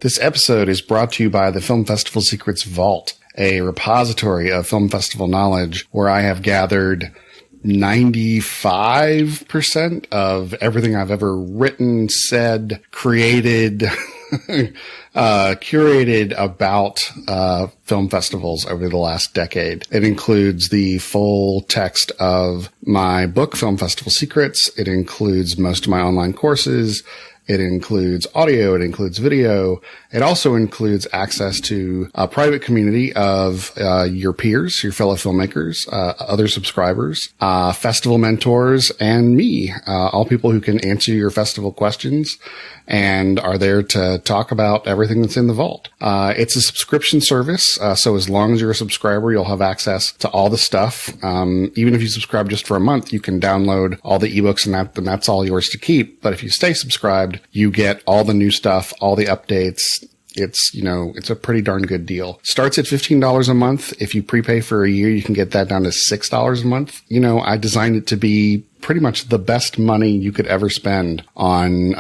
This episode is brought to you by the Film Festival Secrets Vault, a repository of film festival knowledge where I have gathered 95% of everything I've ever written, said, created, curated about film festivals over the last decade. It includes the full text of my book, Film Festival Secrets. It includes most of my online courses. It includes audio. It includes video. It also includes access to a private community of your peers, your fellow filmmakers, other subscribers, festival mentors, and me, all people who can answer your festival questions and are there to talk about everything that's in the vault. It's a subscription service, so as long as you're a subscriber, you'll have access to all the stuff. Even if you subscribe just for a month, you can download all the ebooks and that's all yours to keep. But if you stay subscribed, you get all the new stuff, all the updates. It's a pretty darn good deal. Starts at $15 a month. If you prepay for a year, you can get that down to $6 a month. I designed it to be pretty much the best money you could ever spend on,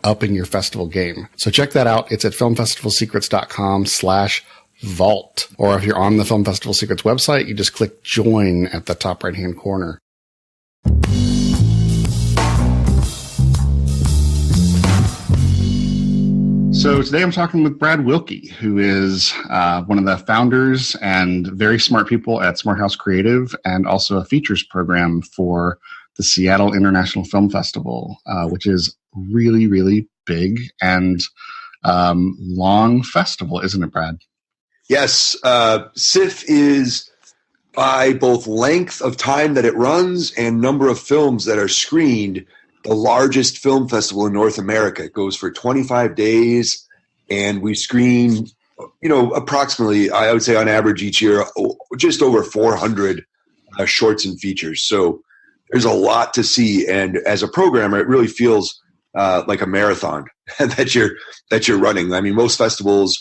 upping your festival game. So check that out. It's at filmfestivalsecrets.com/vault. Or if you're on the Film Festival Secrets website, you just click join at the top right-hand corner. So today I'm talking with Brad Wilke, who is one of the founders and very smart people at Smart House Creative and also a features program for the Seattle International Film Festival, which is really, really big and long festival, isn't it, Brad? Yes. SIFF is, by both length of time that it runs and number of films that are screened, the largest film festival in North America. It goes for 25 days, and we screen, approximately, I would say on average each year, just over 400 shorts and features. So there's a lot to see, and as a programmer, it really feels like a marathon that you're running. I mean, most festivals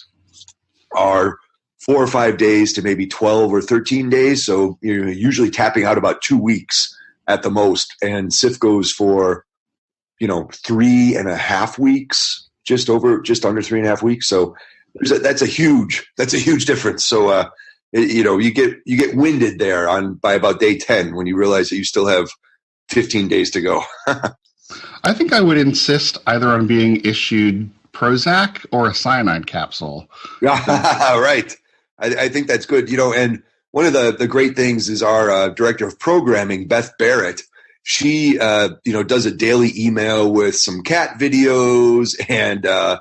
are 4 or 5 days to maybe 12 or 13 days, so you're usually tapping out about 2 weeks at the most, and SIFF goes for 3.5 weeks, just under 3.5 weeks. So that's a huge difference. So, you get winded there by about day 10 when you realize that you still have 15 days to go. I think I would insist either on being issued Prozac or a cyanide capsule. Right. I think that's good. And one of the great things is our director of programming, Beth Barrett. She, does a daily email with some cat videos and, kind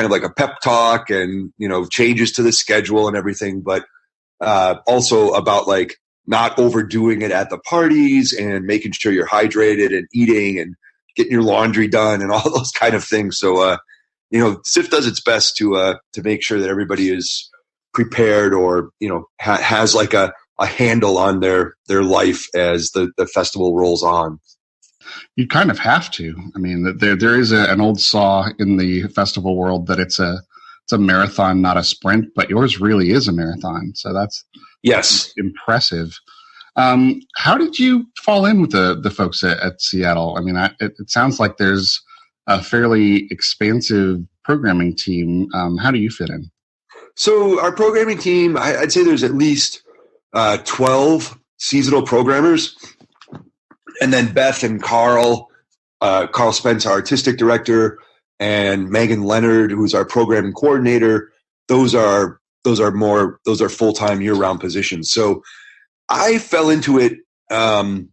of like a pep talk and, changes to the schedule and everything, but also about like not overdoing it at the parties and making sure you're hydrated and eating and getting your laundry done and all those kind of things. So, SIFF does its best to make sure that everybody is prepared or, has like a handle on their life as the festival rolls on. You kind of have to. I mean, there is an old saw in the festival world that it's a marathon, not a sprint, but yours really is a marathon. So that's impressive. How did you fall in with the folks at Seattle? I mean, it sounds like there's a fairly expansive programming team. How do you fit in? So our programming team, I'd say there's at least 12 seasonal programmers, and then Beth and Carl Spence, our artistic director, and Megan Leonard, who's our programming coordinator. Those are full-time year-round positions. So I fell into it. I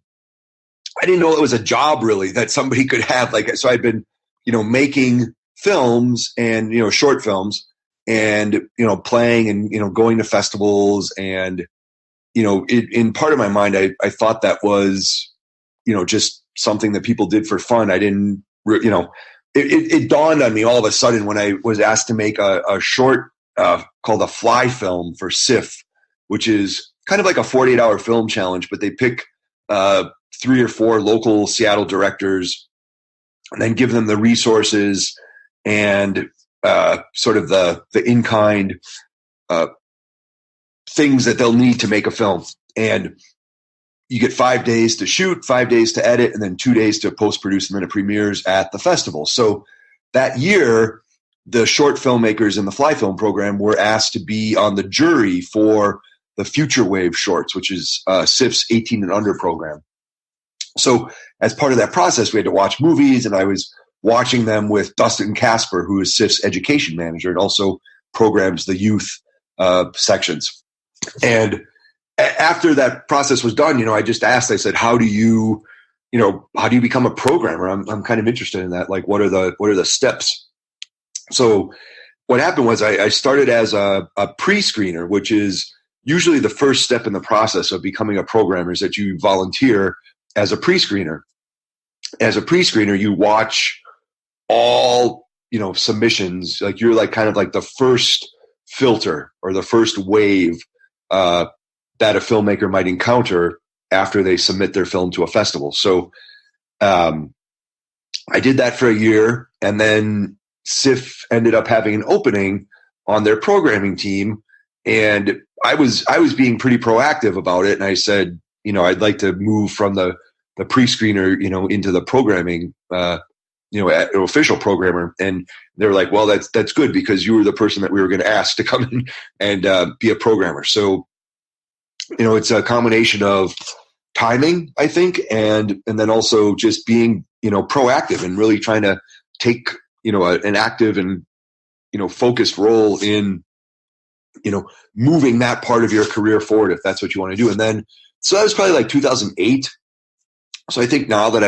didn't know it was a job really that somebody could have. So I'd been, making films and, short films and, playing and, going to festivals and, in part of my mind, I thought that was, just something that people did for fun. I didn't, it dawned on me all of a sudden when I was asked to make a short called a fly film for SIFF, which is kind of like a 48-hour film challenge, but they pick 3 or 4 local Seattle directors and then give them the resources and sort of the in-kind things that they'll need to make a film. And you get 5 days to shoot, 5 days to edit, and then 2 days to post-produce, and then it premieres at the festival. So that year, the short filmmakers in the Fly Film program were asked to be on the jury for the Future Wave shorts, which is SIF's 18 and under program. So as part of that process, we had to watch movies, and I was watching them with Dustin Casper, who is SIF's education manager and also programs the youth sections. And after that process was done, I just asked, I said, how do you become a programmer? I'm kind of interested in that. Like, what are the steps? So what happened was I started as a pre-screener, which is usually the first step in the process of becoming a programmer, is that you volunteer as a pre-screener. As a pre-screener, you watch all, submissions. Like, you're like kind of like the first filter or the first wave that a filmmaker might encounter after they submit their film to a festival. So I did that for a year, and then SIF ended up having an opening on their programming team, and I was being pretty proactive about it. And I said, I'd like to move from the pre-screener, into the programming, official programmer. And they were like, well, that's good, because you were the person that we were going to ask to come in and be a programmer. So, it's a combination of timing, I think, and then also just being, proactive and really trying to take, an active and, focused role in, moving that part of your career forward, if that's what you want to do. And then, so that was probably like 2008. So I think now that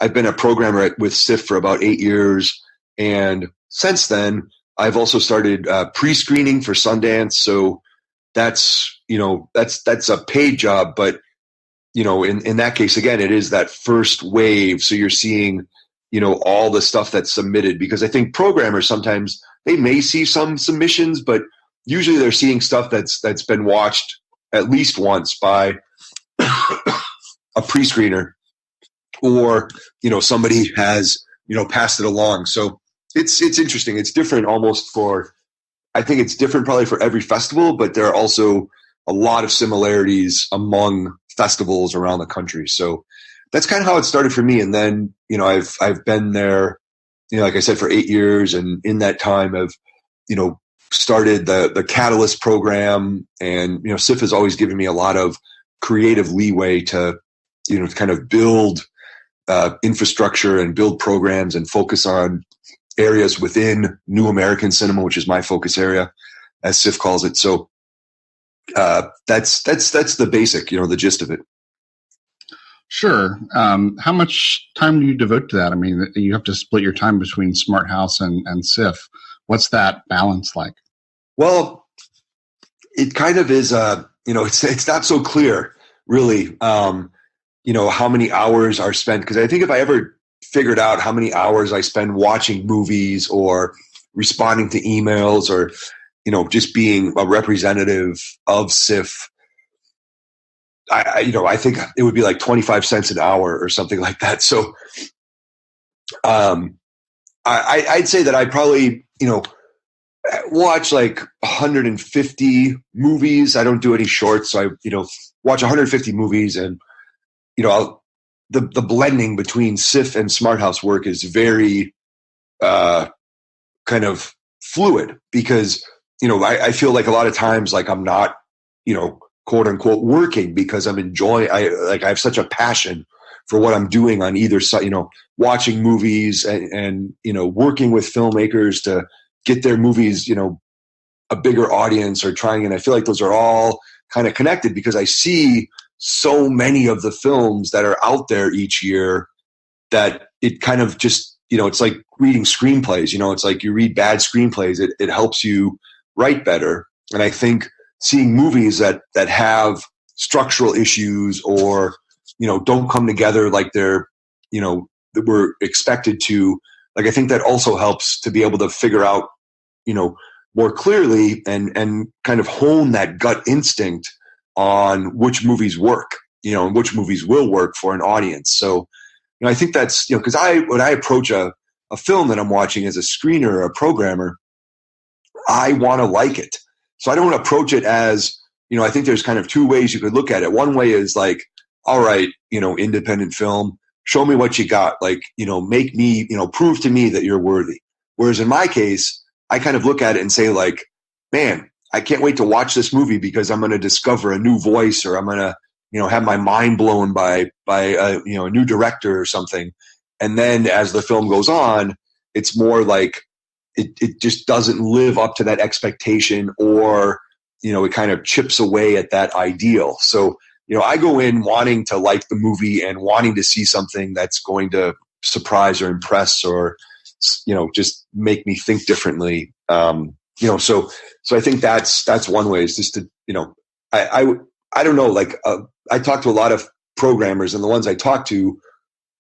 I've been a programmer with SIF for about 8 years. And since then, I've also started pre-screening for Sundance. So that's a paid job, but in that case, again, it is that first wave. So you're seeing, all the stuff that's submitted, because I think programmers sometimes they may see some submissions, but usually they're seeing stuff that's been watched at least once by a pre-screener, or, somebody has, passed it along. So it's interesting. It's different almost I think it's different probably for every festival, but there are also a lot of similarities among festivals around the country. So that's kind of how it started for me. And then, I've been there, like I said, for 8 years. And in that time I've, started the Catalyst program, and, SIF has always given me a lot of creative leeway to, to kind of build infrastructure and build programs and focus on areas within New American cinema, which is my focus area, as SIF calls it. So that's the basic, the gist of it. Sure. How much time do you devote to that? I mean, you have to split your time between Smart House and SIF. What's that balance like? Well, it kind of is, it's not so clear, really, how many hours are spent. Because I think if I ever figured out how many hours I spend watching movies or responding to emails or, just being a representative of SIF, I think it would be like 25 cents an hour or something like that. So I'd say that I probably, watch like 150 movies. I don't do any shorts. So I, watch 150 movies, and, the blending between SIF and Smart House work is very kind of fluid, because, I feel like a lot of times, like, I'm not, quote unquote working, because I'm enjoying, I have such a passion for what I'm doing on either side, watching movies and working with filmmakers to get their movies, a bigger audience, or trying. And I feel like those are all kind of connected, because I see so many of the films that are out there each year that it kind of just, it's like reading screenplays, it's like you read bad screenplays. It helps you write better. And I think seeing movies that have structural issues, or, don't come together like they're, that we're expected to, like, I think that also helps to be able to figure out, more clearly and kind of hone that gut instinct on which movies work, and which movies will work for an audience. So, I think that's, because when I approach a film that I'm watching as a screener or a programmer, I want to like it. So I don't approach it as, I think there's kind of two ways you could look at it. One way is like, all right, independent film, show me what you got. Like, make me, prove to me that you're worthy. Whereas in my case, I kind of look at it and say like, man, I can't wait to watch this movie because I'm going to discover a new voice, or I'm going to, have my mind blown by a new director or something. And then as the film goes on, it's more like it just doesn't live up to that expectation, or, it kind of chips away at that ideal. So, I go in wanting to like the movie and wanting to see something that's going to surprise or impress, or, just make me think differently. So I think that's one way, is just to, I don't know, like, I talk to a lot of programmers, and the ones I talk to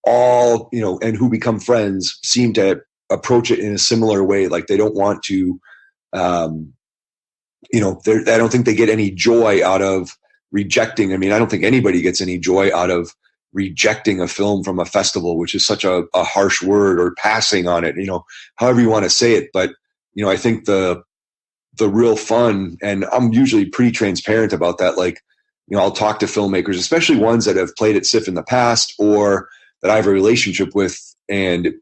all, and who become friends, seem to approach it in a similar way. Like, they don't want to, I don't think they get any joy out of rejecting. I mean, I don't think anybody gets any joy out of rejecting a film from a festival, which is such a harsh word, or passing on it, however you want to say it. But, I think the real fun, and I'm usually pretty transparent about that. Like, I'll talk to filmmakers, especially ones that have played at SIFF in the past, or that I have a relationship with, and,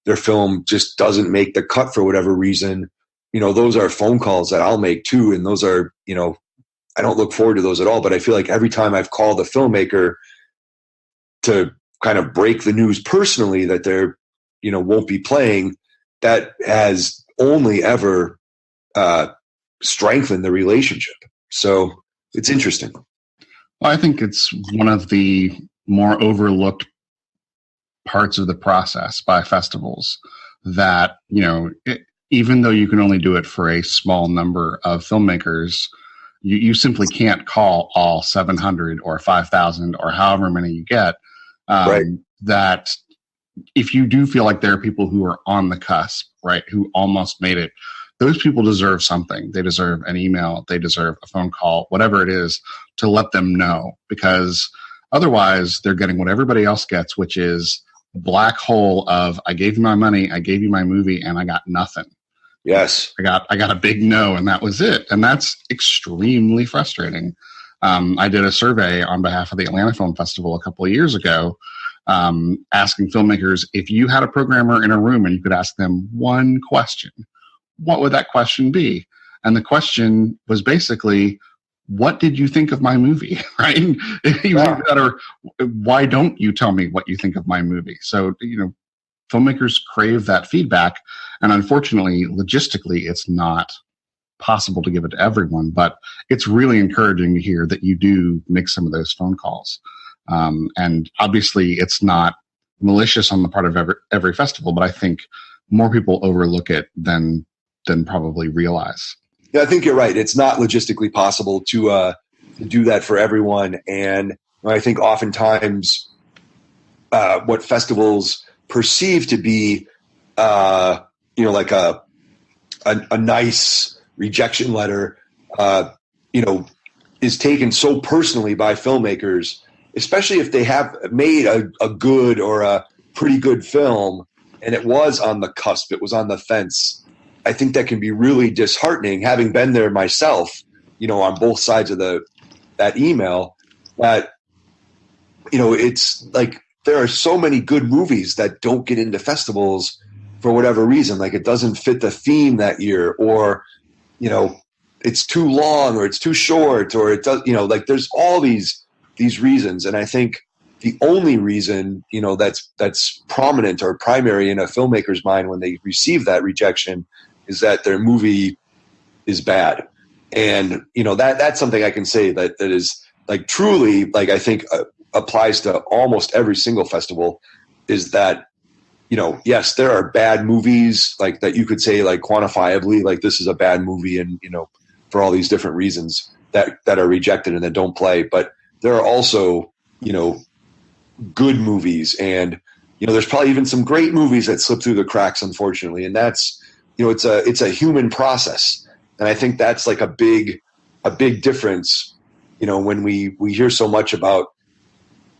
their film just doesn't make the cut for whatever reason. Those are phone calls that I'll make too. And those are, I don't look forward to those at all, but I feel like every time I've called a filmmaker to kind of break the news personally that they're, won't be playing, that has only ever strengthened the relationship. So it's interesting. Well, I think it's one of the more overlooked parts of the process by festivals that, even though you can only do it for a small number of filmmakers, you simply can't call all 700 or 5,000 or however many you get. Right. That if you do feel like there are people who are on the cusp, right, who almost made it, those people deserve something. They deserve an email. They deserve a phone call, whatever it is, to let them know, because otherwise they're getting what everybody else gets, which is black hole of, I gave you my money, I gave you my movie, and I got nothing. Yes. I got a big no, and that was it. And that's extremely frustrating. I did a survey on behalf of the Atlanta Film Festival a couple of years ago, asking filmmakers, if you had a programmer in a room and you could ask them one question, what would that question be? And the question was basically, what did you think of my movie? Right? Or why don't you tell me what you think of my movie? So, filmmakers crave that feedback. And unfortunately, logistically, it's not possible to give it to everyone, but it's really encouraging to hear that you do make some of those phone calls. And obviously it's not malicious on the part of every festival, but I think more people overlook it than probably realize. Yeah, I think you're right. It's not logistically possible to do that for everyone. And I think oftentimes what festivals perceive to be, like a nice rejection letter, is taken so personally by filmmakers, especially if they have made a good or a pretty good film and it was on the cusp, it was on the fence. I think that can be really disheartening, having been there myself, on both sides of that email, that, it's like there are so many good movies that don't get into festivals for whatever reason. Like, it doesn't fit the theme that year, or, it's too long, or it's too short, or it does, like there's all these reasons. And I think the only reason, that's prominent or primary in a filmmaker's mind when they receive that rejection is that their movie is bad. And, that's something I can say that is like truly, like, I think applies to almost every single festival, is that, yes, there are bad movies like that you could say, like, quantifiably, like, this is a bad movie, and, for all these different reasons that are rejected and that don't play. But there are also, good movies, and, there's probably even some great movies that slip through the cracks, unfortunately. And that's, it's a human process. And I think that's like a big difference, when we hear so much about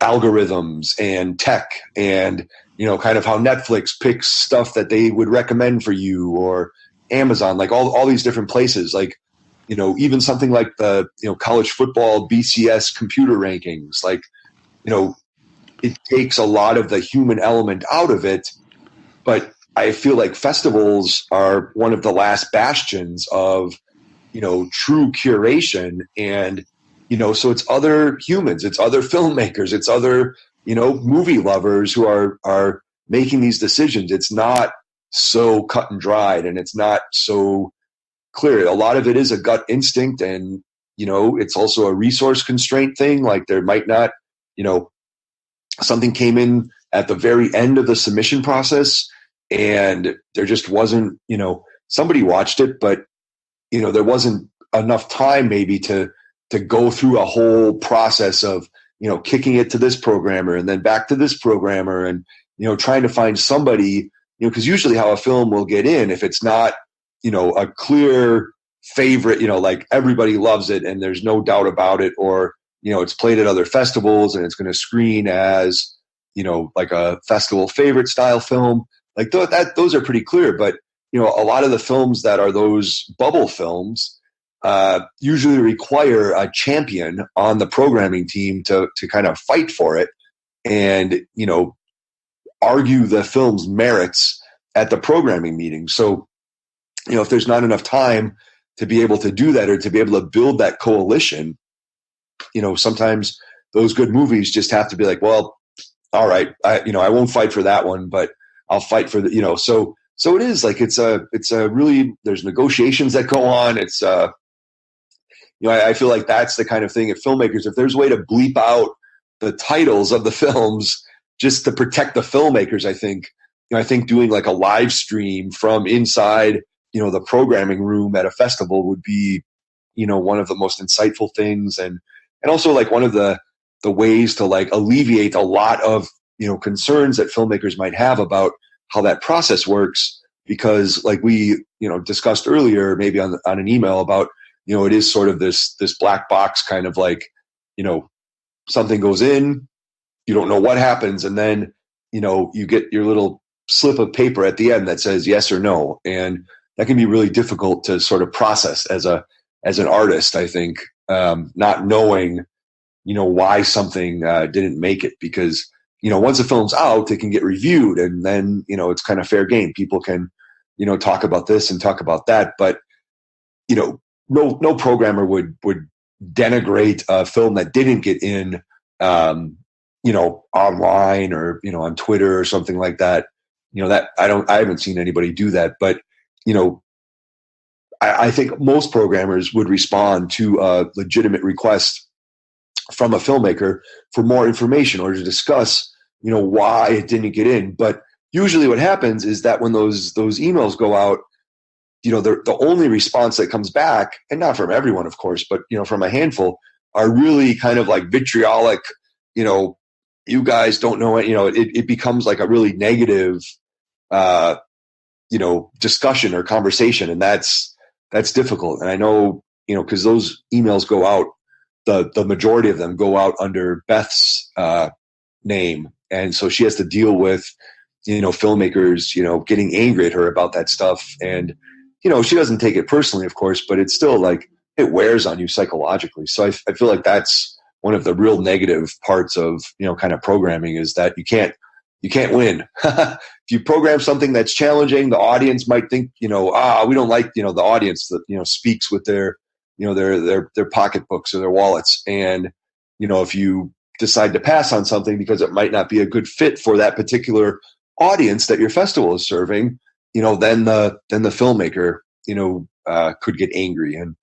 algorithms and tech and, kind of how Netflix picks stuff that they would recommend for you, or Amazon, like all these different places, like, even something like the, college football BCS computer rankings, like, it takes a lot of the human element out of it, but I feel like festivals are one of the last bastions of, true curation. And, so it's other humans, it's other filmmakers, it's other, movie lovers who are making these decisions. It's not so cut and dried, and it's not so clear. A lot of it is a gut instinct, and, it's also a resource constraint thing. Like there might not, something came in at the very end of the submission process, and there just wasn't, somebody watched it, but, there wasn't enough time maybe to go through a whole process of, kicking it to this programmer and then back to this programmer, and, trying to find somebody, because usually how a film will get in, if it's not, a clear favorite, like everybody loves it and there's no doubt about it, or, it's played at other festivals and it's going to screen as, like a festival favorite style film, like those are pretty clear. But, a lot of the films that are those bubble films usually require a champion on the programming team to kind of fight for it and, argue the film's merits at the programming meeting. So, if there's not enough time to be able to do that, or to be able to build that coalition, sometimes those good movies just have to be like, well, all right, I won't fight for that one, but I'll fight for the, so it is like, it's a really, there's negotiations that go on. It's, I feel like that's the kind of thing, if filmmakers, if there's a way to bleep out the titles of the films just to protect the filmmakers, I think doing like a live stream from inside, the programming room at a festival would be, one of the most insightful things. And also like one of the ways to like alleviate a lot of, concerns that filmmakers might have about how that process works. Because like we, discussed earlier, maybe on an email about, it is sort of this black box kind of like, something goes in, you don't know what happens. And then, you get your little slip of paper at the end that says yes or no. And that can be really difficult to sort of process as an artist, I think, not knowing, why something didn't make it. Because, once a film's out, it can get reviewed, and then, it's kind of fair game. People can, talk about this and talk about that. But, no programmer would denigrate a film that didn't get in, online or, on Twitter or something like that. That I haven't seen anybody do that. But, I think most programmers would respond to a legitimate request from a filmmaker for more information or to discuss, why it didn't get in. But usually what happens is that when those emails go out, the only response that comes back, and not from everyone, of course, but, from a handful, are really kind of like vitriolic, you guys don't know it, it becomes like a really negative, discussion or conversation. And that's difficult. And I know, because those emails go out, the majority of them go out under Beth's name. And so she has to deal with, filmmakers, getting angry at her about that stuff. And, she doesn't take it personally, of course, but it's still like, it wears on you psychologically. So I feel like that's one of the real negative parts of, kind of programming, is that you can't win. If you program something that's challenging, the audience might think, we don't like, the audience that, speaks with their, their pocketbooks or their wallets. And, if you decide to pass on something because it might not be a good fit for that particular audience that your festival is serving, then the filmmaker, could get angry. And,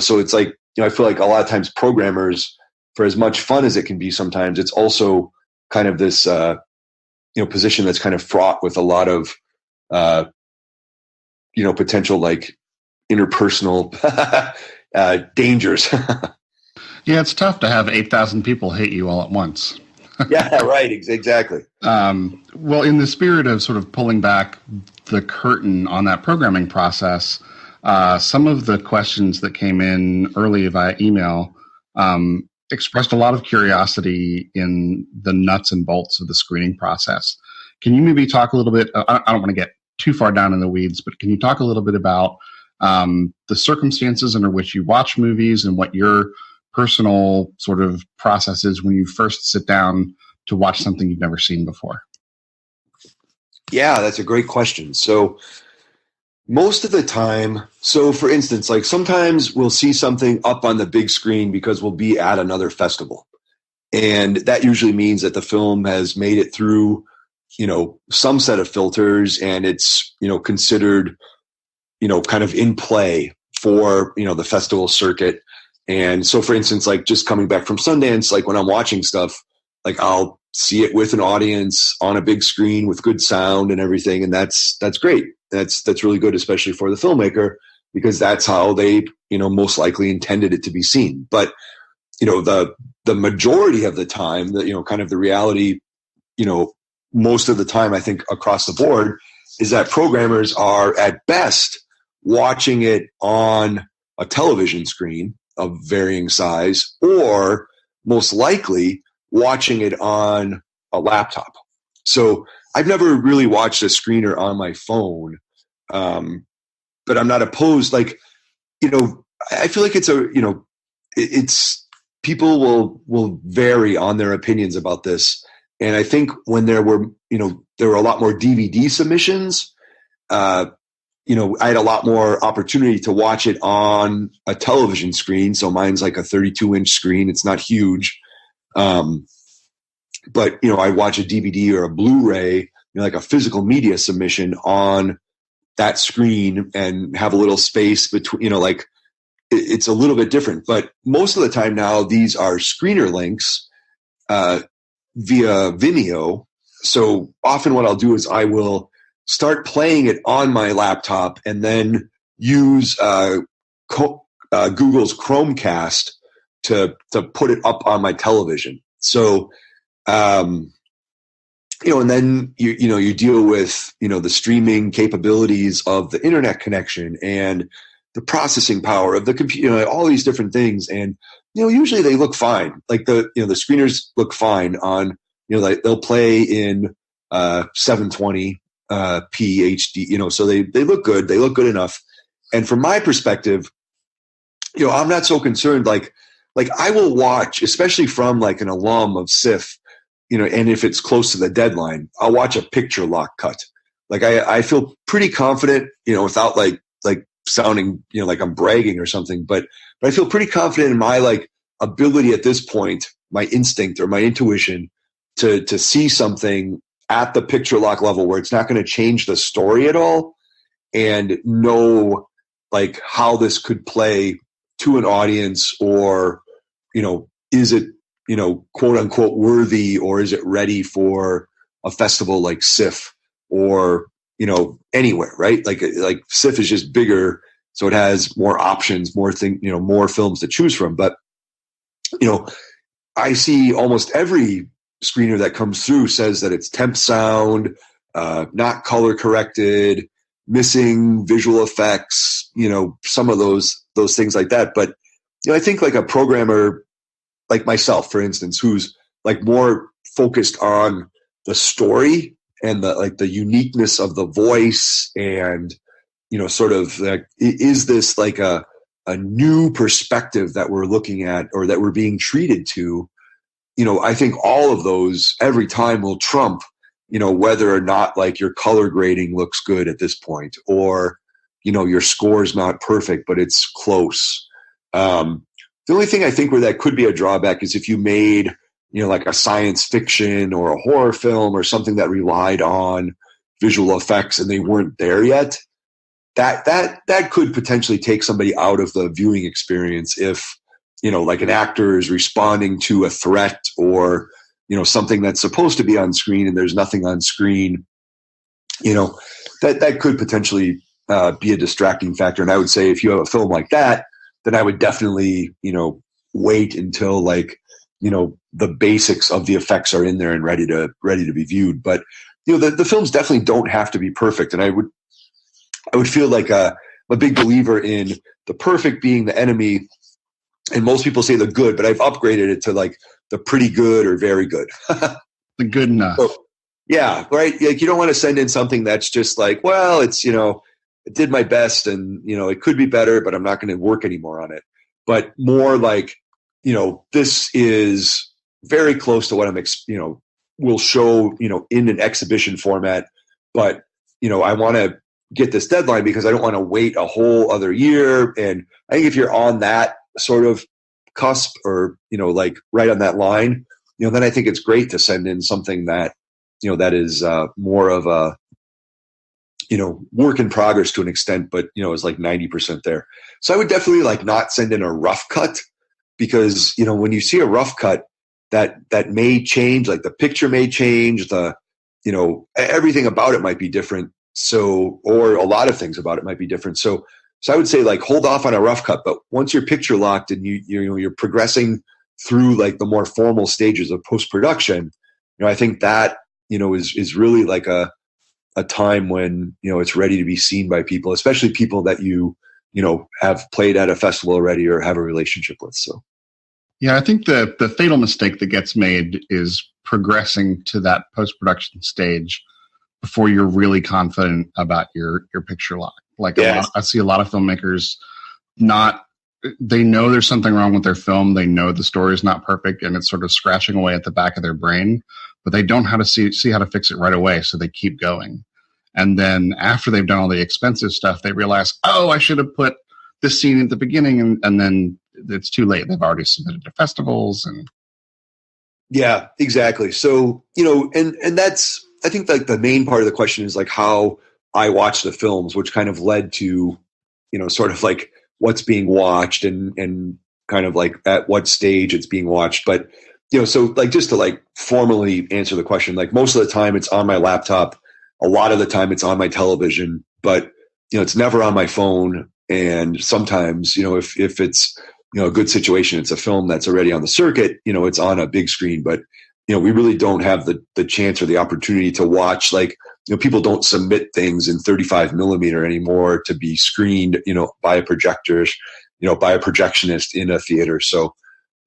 so it's like, I feel like a lot of times programmers, for as much fun as it can be sometimes, it's also kind of this, position that's kind of fraught with a lot of, potential like interpersonal dangers. Yeah, it's tough to have 8,000 people hate you all at once. Yeah, right. Exactly. Well, in the spirit of sort of pulling back the curtain on that programming process, some of the questions that came in early via email expressed a lot of curiosity in the nuts and bolts of the screening process. Can you maybe talk a little bit? I don't want to get too far down in the weeds, but can you talk a little bit about the circumstances under which you watch movies and what your personal sort of process is when you first sit down to watch something you've never seen before? Yeah, that's a great question. So most of the time, so for instance, like sometimes we'll see something up on the big screen because we'll be at another festival. And that usually means that the film has made it through, some set of filters, and it's, considered, kind of in play for, the festival circuit. And so for instance, like just coming back from Sundance, like when I'm watching stuff, like I'll see it with an audience on a big screen with good sound and everything. And that's great. That's really good, especially for the filmmaker, because that's how they, most likely intended it to be seen. But, the majority of the time, kind of the reality, most of the time, I think across the board, is that programmers are at best watching it on a television screen of varying size, or most likely watching it on a laptop. So I've never really watched a screener on my phone, but I'm not opposed. Like, I feel like it's people will vary on their opinions about this. And I think when there were a lot more DVD submissions, I had a lot more opportunity to watch it on a television screen. So mine's like a 32-inch screen. It's not huge. But, I watch a DVD or a Blu-ray, like a physical media submission on that screen and have a little space between, like it's a little bit different. But most of the time now, these are screener links via Vimeo. So often what I'll do is I will start playing it on my laptop and then use Google's Chromecast to put it up on my television. So, and then you deal with, the streaming capabilities of the internet connection and the processing power of the computer, all these different things. And, usually they look fine. Like the screeners look fine on, like they'll play in 720 p HD, so they look good. They look good enough. And from my perspective, I'm not so concerned. Like I will watch, especially from like an alum of SIF, and if it's close to the deadline, I'll watch a picture lock cut. Like I feel pretty confident, without like sounding, like I'm bragging or something, but I feel pretty confident in my like ability at this point, my instinct or my intuition to see something at the picture lock level where it's not going to change the story at all, and know like how this could play to an audience, or, is it, quote unquote worthy, or is it ready for a festival like SIF or, anywhere, right? Like SIF is just bigger, so it has more options, more films to choose from. But, I see almost every screener that comes through says that it's temp sound, not color corrected, missing visual effects, some of those things like that. But, I think like a programmer like myself, for instance, who's like more focused on the story and the uniqueness of the voice, and, sort of like, is this like a new perspective that we're looking at, or that we're being treated to? I think all of those every time will trump, whether or not like your color grading looks good at this point, or, your score's not perfect, but it's close. The only thing I think where that could be a drawback is if you made, like a science fiction or a horror film or something that relied on visual effects and they weren't there yet. That could potentially take somebody out of the viewing experience if, like an actor is responding to a threat, or, something that's supposed to be on screen and there's nothing on screen. That could potentially be a distracting factor. And I would say if you have a film like that, then I would definitely, wait until like, the basics of the effects are in there and ready to be viewed. But, the films definitely don't have to be perfect. And I would feel like I'm a big believer in the perfect being the enemy. And most people say the good, but I've upgraded it to like the pretty good or very good. The good enough. So, yeah, right. Like you don't want to send in something that's just like, well, it's, it did my best and, it could be better, but I'm not going to work anymore on it. But more like, this is very close to what I'm, will show, in an exhibition format but, I want to get this deadline because I don't want to wait a whole other year. And I think if you're on that sort of cusp or, like right on that line, then I think it's great to send in something that, that is more of a, work in progress to an extent, but, is like 90% there. So I would definitely like not send in a rough cut because, when you see a rough cut that may change, like the picture may change, everything about it might be different. So, or a lot of things about it might be different. So I would say like hold off on a rough cut, but once you're picture locked and you're progressing through like the more formal stages of post-production, I think that, is really like a time when, it's ready to be seen by people, especially people that have played at a festival already or have a relationship with. So. Yeah, I think the fatal mistake that gets made is progressing to that post-production stage before you're really confident about your picture lock. Like I see a lot of filmmakers they know there's something wrong with their film. They know the story is not perfect and it's sort of scratching away at the back of their brain, but they don't know how to see how to fix it right away. So they keep going. And then after they've done all the expensive stuff, they realize, I should have put this scene at the beginning. And then it's too late. They've already submitted to festivals. And yeah, exactly. So, and that's, I think like the main part of the question is like how I watch the films, which kind of led to, sort of like what's being watched and kind of like at what stage it's being watched. But, so like just to like formally answer the question, like most of the time it's on my laptop. A lot of the time it's on my television, but, it's never on my phone. And sometimes, if it's, a good situation, it's a film that's already on the circuit, it's on a big screen, but, we really don't have the chance or the opportunity to watch, like, people don't submit things in 35 millimeter anymore to be screened, by a projector, by a projectionist in a theater. So,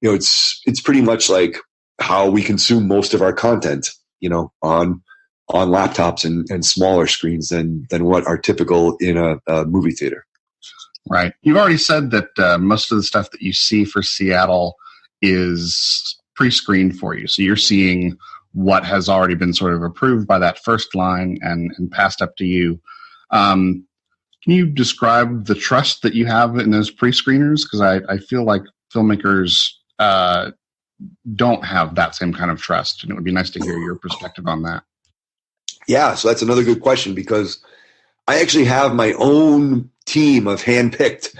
it's pretty much like how we consume most of our content, on laptops and smaller screens than what are typical in a movie theater. Right. You've already said that most of the stuff that you see for Seattle is pre-screened for you. So you're seeing what has already been sort of approved by that first line and passed up to you. Can you describe the trust that you have in those pre-screeners? Because I feel like filmmakers don't have that same kind of trust. And it would be nice to hear your perspective on that. Yeah, so that's another good question because I actually have my own team of handpicked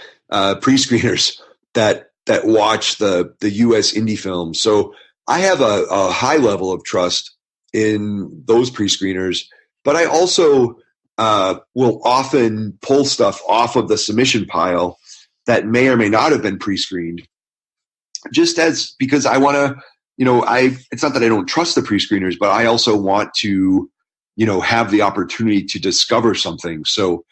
pre-screeners that watch the U.S. indie films. So I have a high level of trust in those pre-screeners, but I also will often pull stuff off of the submission pile that may or may not have been pre-screened, because I want to, it's not that I don't trust the pre-screeners, but I also want to, have the opportunity to discover something. So,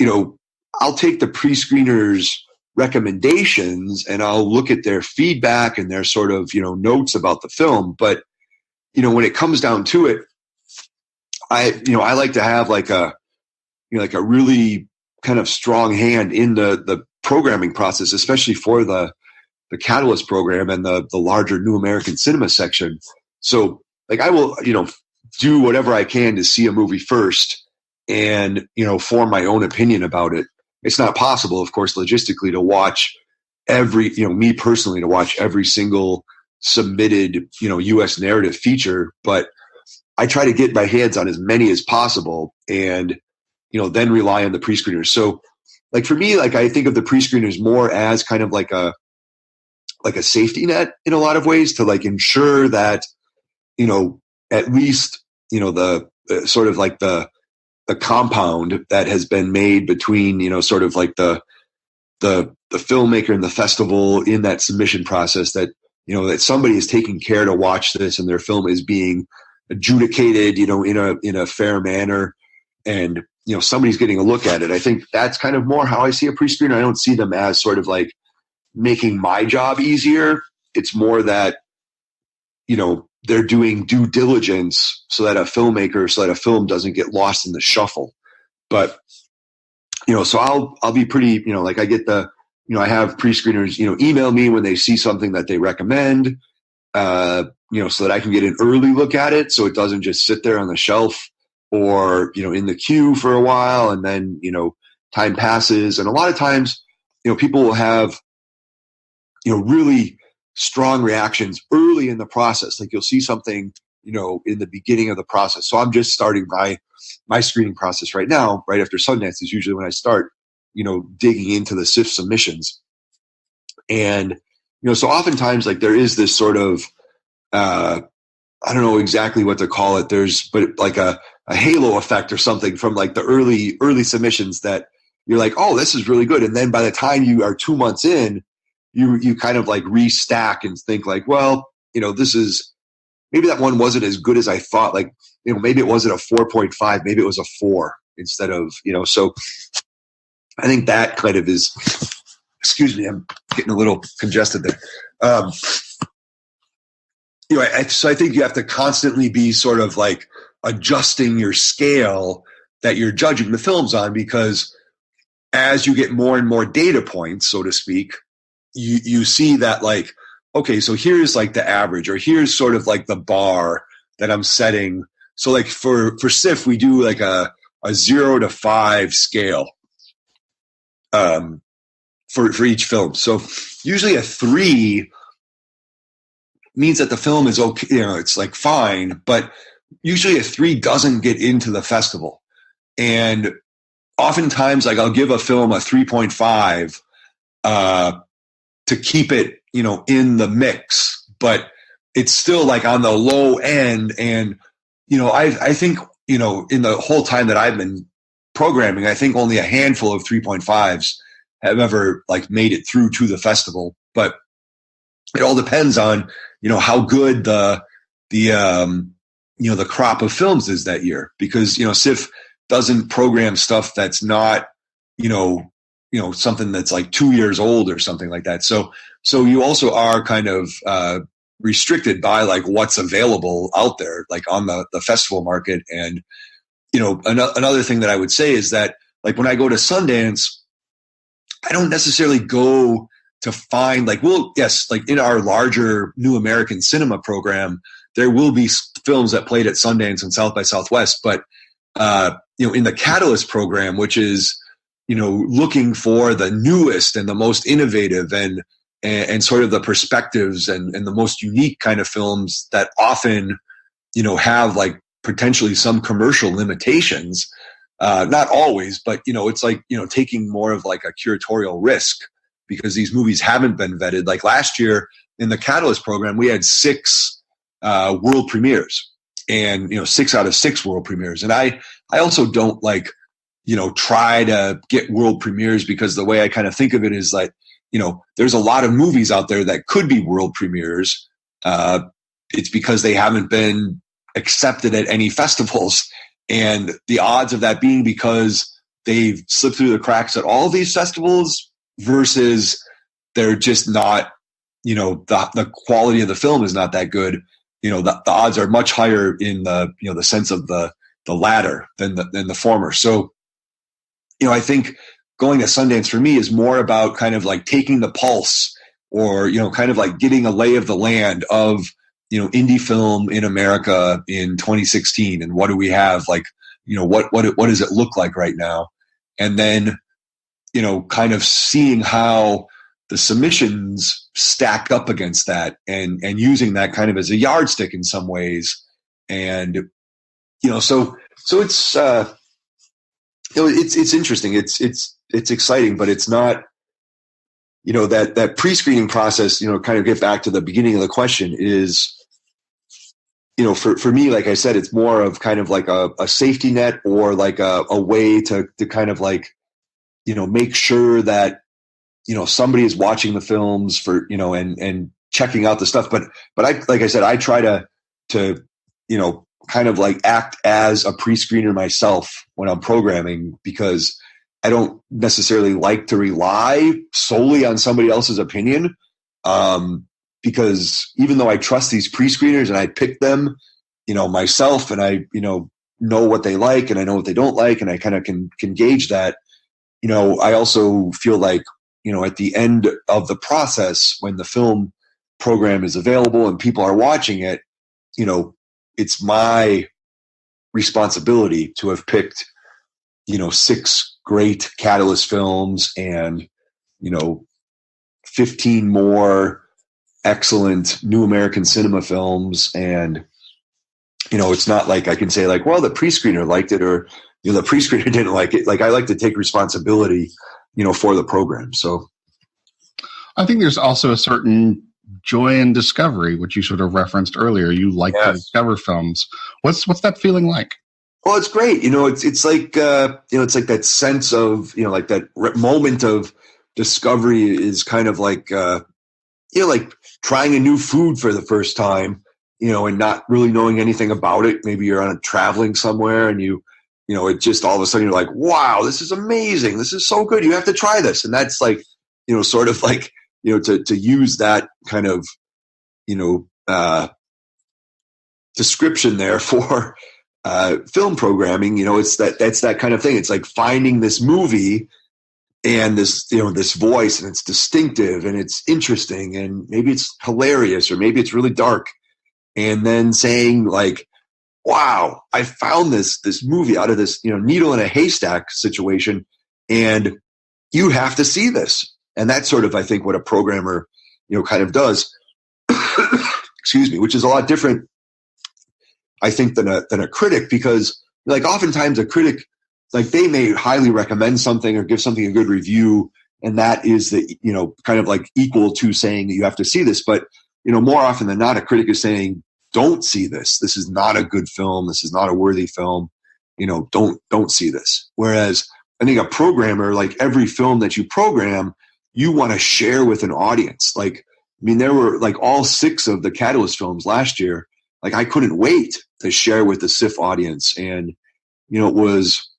I'll take the pre-screeners' recommendations and I'll look at their feedback and their sort of, notes about the film. But, when it comes down to it, I like to have like a really kind of strong hand in the programming process, especially for the Catalyst program and the larger New American Cinema section. So like I will, do whatever I can to see a movie first and, form my own opinion about it. It's not possible, of course, logistically to watch me personally to watch every single submitted, U.S. narrative feature, but I try to get my hands on as many as possible and, then rely on the pre-screeners. So like for me, like I think of the pre-screeners more as kind of like a safety net in a lot of ways to like ensure that, at least, the sort of like the compound that has been made between, sort of like the filmmaker and the festival in that submission process that, that somebody is taking care to watch this and their film is being adjudicated, in a fair manner and, somebody's getting a look at it. I think that's kind of more how I see a pre-screener. I don't see them as sort of like making my job easier. It's more that, they're doing due diligence so that a film doesn't get lost in the shuffle. But, so I'll be pretty, like I get I have pre-screeners, email me when they see something that they recommend, so that I can get an early look at it. So it doesn't just sit there on the shelf, or, in the queue for a while, and then, time passes. And a lot of times, people will have, really strong reactions early in the process. Like you'll see something, in the beginning of the process. So I'm just starting my screening process right now, right after Sundance is usually when I start, digging into the SIFT submissions. And, so oftentimes like there is this sort of, I don't know exactly what to call it. But like a halo effect or something from like the early submissions that you're like, oh, this is really good. And then by the time you are 2 months in, you kind of like restack and think like, well, this is, maybe that one wasn't as good as I thought. Like, maybe it wasn't a 4.5, maybe it was a 4 instead of, so I think that kind of is, excuse me, I'm getting a little congested there. So I think you have to constantly be sort of like adjusting your scale that you're judging the films on, because as you get more and more data points, so to speak, you see that like, okay, so here's like the average, or here's sort of like the bar that I'm setting. So like for SIF, we do like a 0 to 5 scale for each film. So usually a 3 means that the film is okay, it's like fine, but usually a 3 doesn't get into the festival. And oftentimes, like I'll give a film a 3.5 to keep it, in the mix, but it's still like on the low end. And, I think, in the whole time that I've been programming, I think only a handful of 3.5s have ever like made it through to the festival. But it all depends on, how good the crop of films is that year, because, SIF doesn't program stuff that's not, something that's like 2 years old or something like that. So you also are kind of restricted by like what's available out there, like on the festival market. And, another thing that I would say is that like when I go to Sundance, I don't necessarily go to find like, well, yes, like in our larger New American Cinema program, there will be films that played at Sundance and South by Southwest. But, in the Catalyst program, which is, looking for the newest and the most innovative and sort of the perspectives and the most unique kind of films that often, have like potentially some commercial limitations. Not always, but, it's like, taking more of like a curatorial risk because these movies haven't been vetted. Like last year in the Catalyst program, we had 6 world premieres and, 6 out of 6 world premieres. And I also don't like, try to get world premieres, because the way I kind of think of it is like, there's a lot of movies out there that could be world premieres. It's because they haven't been accepted at any festivals. And the odds of that being because they've slipped through the cracks at all of these festivals versus they're just not, the quality of the film is not that good. The odds are much higher in the, the sense of the latter than the former. So, I think going to Sundance for me is more about kind of like taking the pulse or, kind of like getting a lay of the land of, indie film in America in 2016. And what do we have? Like, what does it look like right now? And then, kind of seeing how the submissions stack up against that and using that kind of as a yardstick in some ways. And, so it's, it's interesting. It's exciting, but it's not, that pre-screening process, kind of get back to the beginning of the question is, for me, like I said, it's more of kind of like a safety net or like a way to kind of like, make sure that, somebody is watching the films for, and checking out the stuff. But like I said, I try to, kind of like act as a pre-screener myself when I'm programming, because I don't necessarily like to rely solely on somebody else's opinion. Because even though I trust these pre-screeners and I pick them, myself, and I, know what they like and I know what they don't like, and I kind of can gauge that, I also feel like, at the end of the process, when the film program is available and people are watching it, it's my responsibility to have picked, 6 great Catalyst films and, 15 more excellent New American Cinema films. And, it's not like I can say like, well, the pre-screener liked it or, the pre-screener didn't like it. Like I like to take responsibility, for the program. So I think there's also a certain joy in discovery, which you sort of referenced earlier. You like to discover films. What's that feeling like? Well, it's great. It's like, it's like that sense of, like that moment of discovery is kind of like, like trying a new food for the first time, and not really knowing anything about it. Maybe you're on traveling somewhere and it just all of a sudden you're like, wow, this is amazing. This is so good. You have to try this. And that's like, sort of like, to use that kind of, description there for film programming, that's that kind of thing. It's like finding this movie and this, this voice, and it's distinctive and it's interesting and maybe it's hilarious or maybe it's really dark. And then saying like, wow, I found this movie out of this, needle in a haystack situation, and you have to see this. And that's sort of, I think, what a programmer, kind of does, excuse me, which is a lot different, I think, than a critic, because like oftentimes a critic, like they may highly recommend something or give something a good review. And that is the, kind of like equal to saying that you have to see this. But, more often than not, a critic is saying, don't see this. This is not a good film. This is not a worthy film. Don't see this. Whereas I think a programmer, like every film that you program, you want to share with an audience. Like, I mean, there were like all 6 of the Catalyst films last year. Like I couldn't wait to share with the SIF audience. And, it was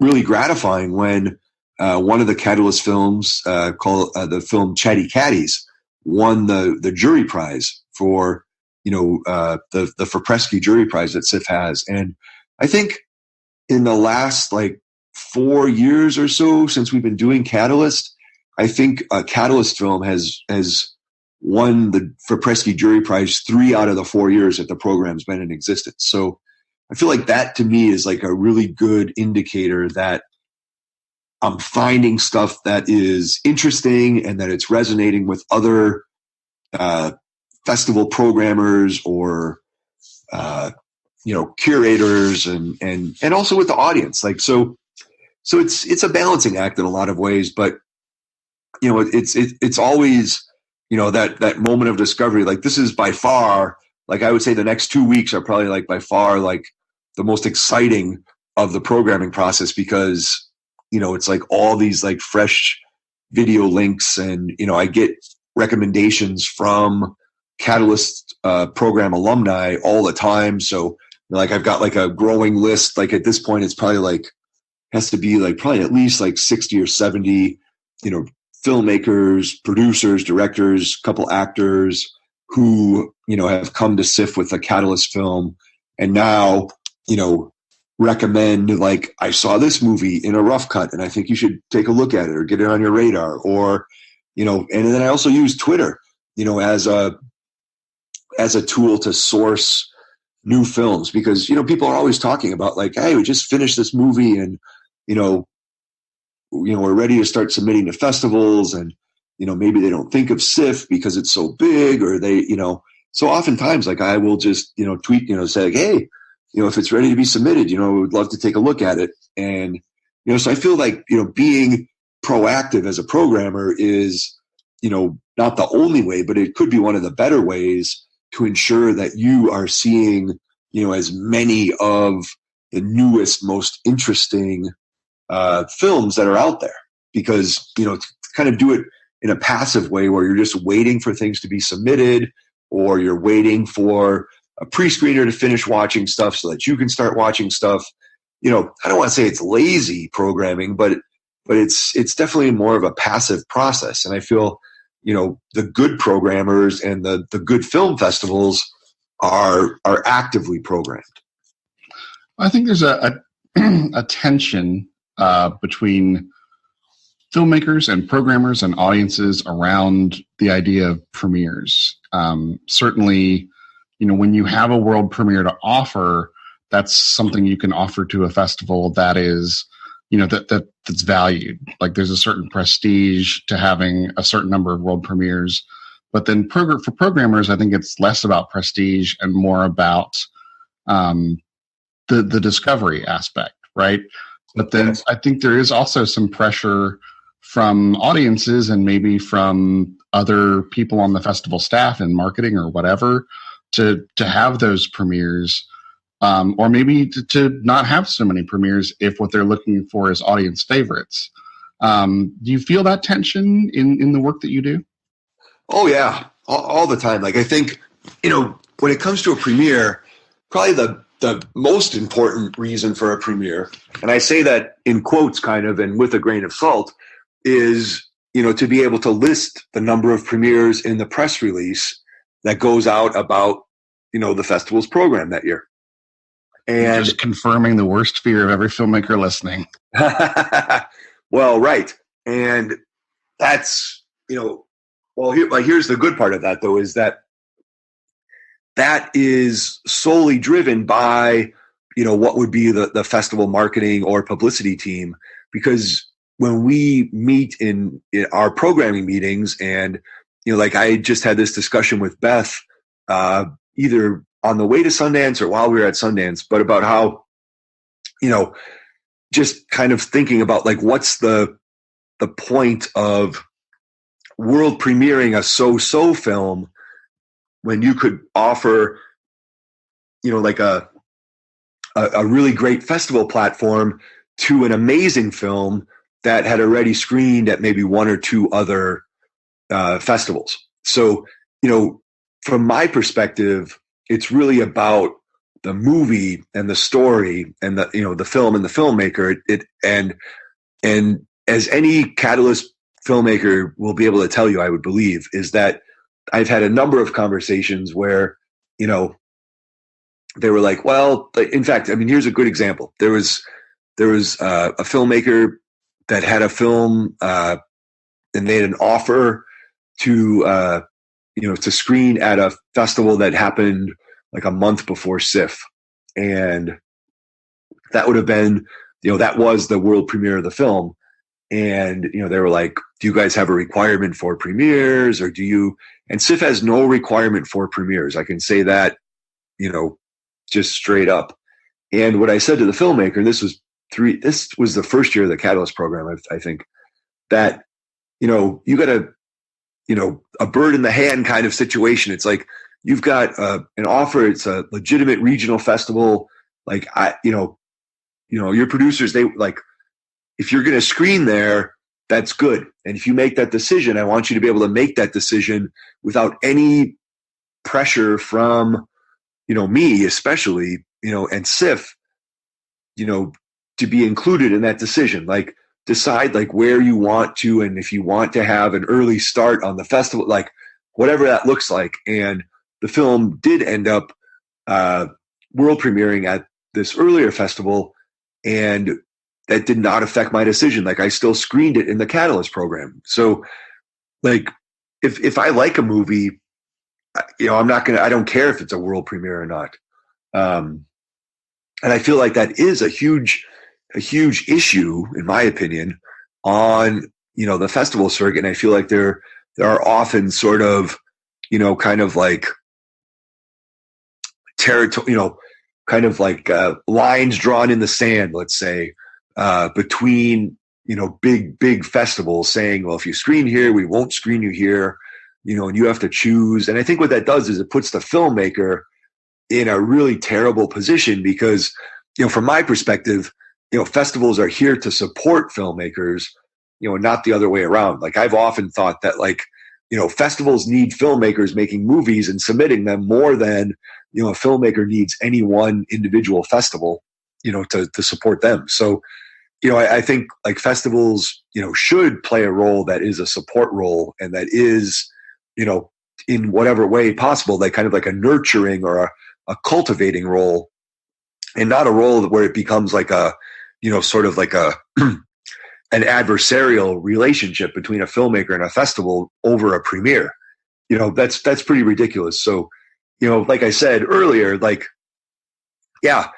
really gratifying when one of the Catalyst films called the film Chatty Catties won the jury prize for, the Forpresky jury prize that SIF has. And I think in the last like 4 years or so since we've been doing Catalyst, I think a Catalyst film has won the Forpresky jury prize 3 out of the 4 years that the program's been in existence. So I feel like that to me is like a really good indicator that I'm finding stuff that is interesting and that it's resonating with other festival programmers or curators and also with the audience. Like so it's a balancing act in a lot of ways, but it's always that moment of discovery. Like this is by far, like I would say the next 2 weeks are probably like by far like the most exciting of the programming process, because it's like all these like fresh video links, and I get recommendations from Catalyst program alumni all the time. So like I've got like a growing list. Like at this point, it's probably like has to be like probably at least like 60 or 70, filmmakers, producers, directors, couple actors who have come to SIF with a Catalyst film, and now recommend like, I saw this movie in a rough cut and I think you should take a look at it or get it on your radar, or and then I also use Twitter as a tool to source new films, because, people are always talking about like, hey, we just finished this movie and, we're ready to start submitting to festivals, and, maybe they don't think of SIF because it's so big, or they, so oftentimes like I will just, tweet, say like, hey, if it's ready to be submitted, we would love to take a look at it. And, so I feel like, being proactive as a programmer is, not the only way, but it could be one of the better ways to ensure that you are seeing, as many of the newest, most interesting films that are out there. Because, to kind of do it in a passive way where you're just waiting for things to be submitted, or you're waiting for a pre-screener to finish watching stuff so that you can start watching stuff. I don't want to say it's lazy programming, but it's definitely more of a passive process. And I feel, the good programmers and the good film festivals are actively programmed. I think there's a tension between filmmakers and programmers and audiences around the idea of premieres. Certainly, when you have a world premiere to offer, that's something you can offer to a festival that is, that's valued. Like there's a certain prestige to having a certain number of world premieres. But then for programmers, I think it's less about prestige and more about the discovery aspect, right? But then yes. I think there is also some pressure from audiences and maybe from other people on the festival staff and marketing or whatever to have those premieres, or maybe to not have so many premieres if what they're looking for is audience favorites. Do you feel that tension in the work that you do? Oh yeah, all the time. Like I think, when it comes to a premiere, probably the most important reason for a premiere, and I say that in quotes kind of and with a grain of salt, is, to be able to list the number of premieres in the press release that goes out about, the festival's program that year. And just confirming the worst fear of every filmmaker listening. Well, right. And that's, here's the good part of that, though, is that is solely driven by, what would be the festival marketing or publicity team. Because when we meet in our programming meetings and, like I just had this discussion with Beth, either on the way to Sundance or while we were at Sundance, but about how, just kind of thinking about like, what's the point of world premiering a so-so film when you could offer, like a really great festival platform to an amazing film that had already screened at maybe one or two other festivals. So, from my perspective, it's really about the movie and the story and the film and the filmmaker. And as any Catalyst filmmaker will be able to tell you, I would believe, is that I've had a number of conversations where, they were like, well, in fact, I mean, here's a good example. There was a filmmaker that had a film, and they had an offer to, to screen at a festival that happened like a month before SIFF. And that would have been, that was the world premiere of the film. And, they were like, do you guys have a requirement for premieres or and SIFF has no requirement for premieres. I can say that, just straight up. And what I said to the filmmaker, this was the first year of the Catalyst program, I think, that, you got a bird in the hand kind of situation. It's like, you've got an offer. It's a legitimate regional festival. Like your producers, they like, if you're going to screen there, that's good. And if you make that decision, I want you to be able to make that decision without any pressure from, me, especially, and SIFF, to be included in that decision. Like, decide like where you want to, and if you want to have an early start on the festival, like whatever that looks like. And the film did end up world premiering at this earlier festival, and that did not affect my decision. Like, I still screened it in the Catalyst program. So like, if I like a movie, I don't care if it's a world premiere or not. And I feel like that is a huge issue, in my opinion, on, the festival circuit. And I feel like there are often sort of, kind of like territory, kind of like lines drawn in the sand, let's say, between, big festivals saying, well, if you screen here, we won't screen you here, and you have to choose. And I think what that does is it puts the filmmaker in a really terrible position because, from my perspective, festivals are here to support filmmakers, not the other way around. Like, I've often thought that, like, festivals need filmmakers making movies and submitting them more than, a filmmaker needs any one individual festival, to support them. So, I think like festivals, should play a role that is a support role and that is, in whatever way possible, like kind of like a nurturing or a cultivating role, and not a role where it becomes like a, sort of like a an adversarial relationship between a filmmaker and a festival over a premiere. That's pretty ridiculous. So, like I said earlier, like, yeah,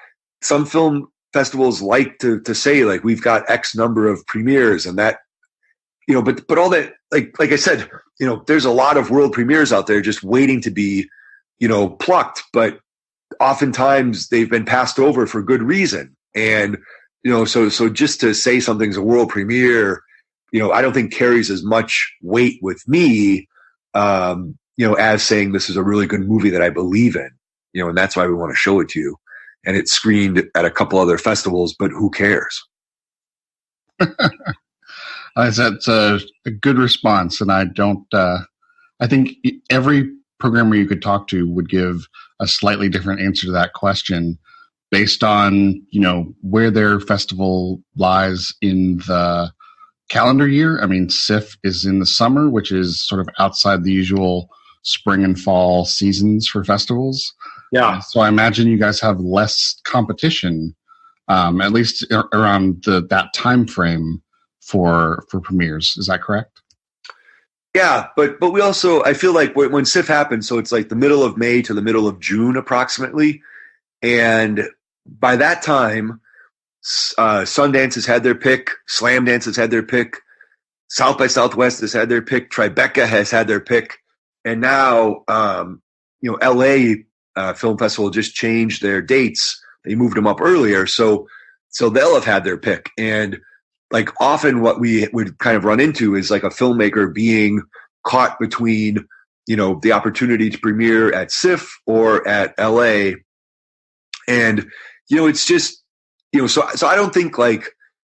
some film festivals like to say like we've got X number of premieres and that, but all that, like I said, there's a lot of world premieres out there just waiting to be, plucked, but oftentimes they've been passed over for good reason. And, so just to say something's a world premiere, I don't think carries as much weight with me, as saying this is a really good movie that I believe in, and that's why we want to show it to you. And it's screened at a couple other festivals, but who cares? That's a good response. And I think every programmer you could talk to would give a slightly different answer to that question based on, where their festival lies in the calendar year. I mean, SIF is in the summer, which is sort of outside the usual spring and fall seasons for festivals. Yeah. So I imagine you guys have less competition, at least around that time frame for premieres. Is that correct? Yeah, but we also, I feel like when SIF happens, so it's like the middle of May to the middle of June approximately, and by that time, Sundance has had their pick, Slam Dance has had their pick, South by Southwest has had their pick, Tribeca has had their pick, and now LA Film Festival just changed their dates. They moved them up earlier, so they'll have had their pick. And like often what we would kind of run into is like a filmmaker being caught between, the opportunity to premiere at SIF or at LA. And, it's just, so I don't think like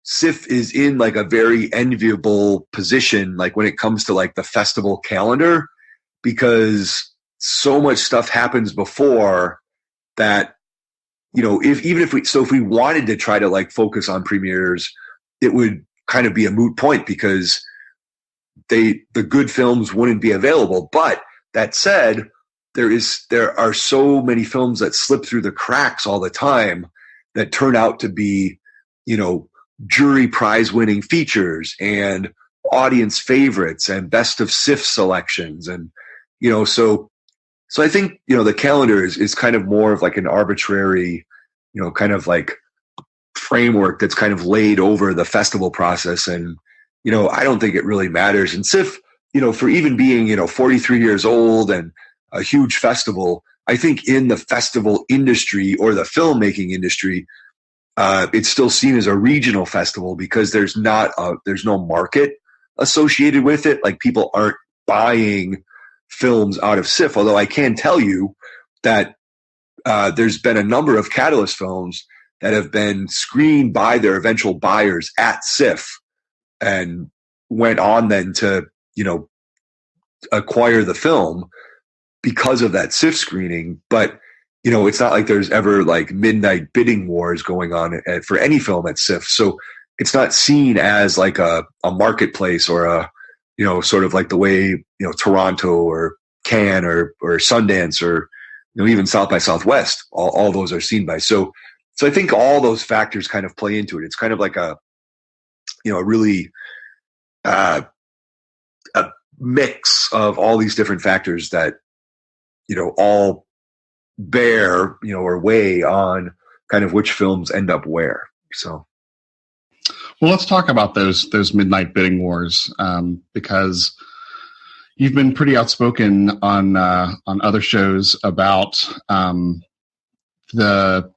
SIF is in like a very enviable position, like when it comes to like the festival calendar, because so much stuff happens before that, if we wanted to try to like focus on premieres, it would kind of be a moot point because the good films wouldn't be available. But that said, there are so many films that slip through the cracks all the time that turn out to be, jury prize winning features and audience favorites and best of SIF selections. And, so I think, the calendar is kind of more of like an arbitrary, kind of like framework that's kind of laid over the festival process. And, I don't think it really matters. And SIF, for even being, 43 years old and a huge festival, I think in the festival industry or the filmmaking industry, it's still seen as a regional festival because there's no market associated with it. Like people aren't buying films out of SIF, although I can tell you that there's been a number of Catalyst films that have been screened by their eventual buyers at SIF and went on then to, acquire the film because of that SIF screening. But, it's not like there's ever like midnight bidding wars going on for any film at SIF. So it's not seen as like a marketplace or a, sort of like the way, Toronto or Cannes or Sundance or, even South by Southwest, all those are seen by. So I think all those factors kind of play into it. It's kind of like a really a mix of all these different factors that, all bear, or weigh on kind of which films end up where. So. Well, let's talk about those midnight bidding wars, because you've been pretty outspoken on other shows about the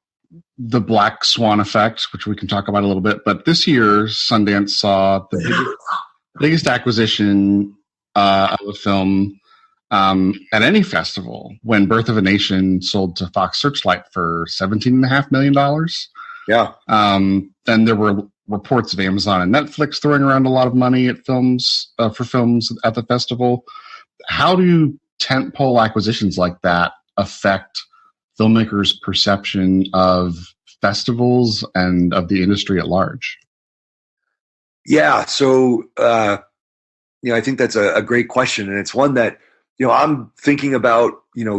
Black Swan effect, which we can talk about a little bit. But this year, Sundance saw the biggest acquisition of a film at any festival when Birth of a Nation sold to Fox Searchlight for $17.5 million. Yeah. Then there were reports of Amazon and Netflix throwing around a lot of money at films for films at the festival. How do tentpole acquisitions like that affect filmmakers' perception of festivals and of the industry at large? Yeah. So, I think that's a great question. And it's one that, I'm thinking about,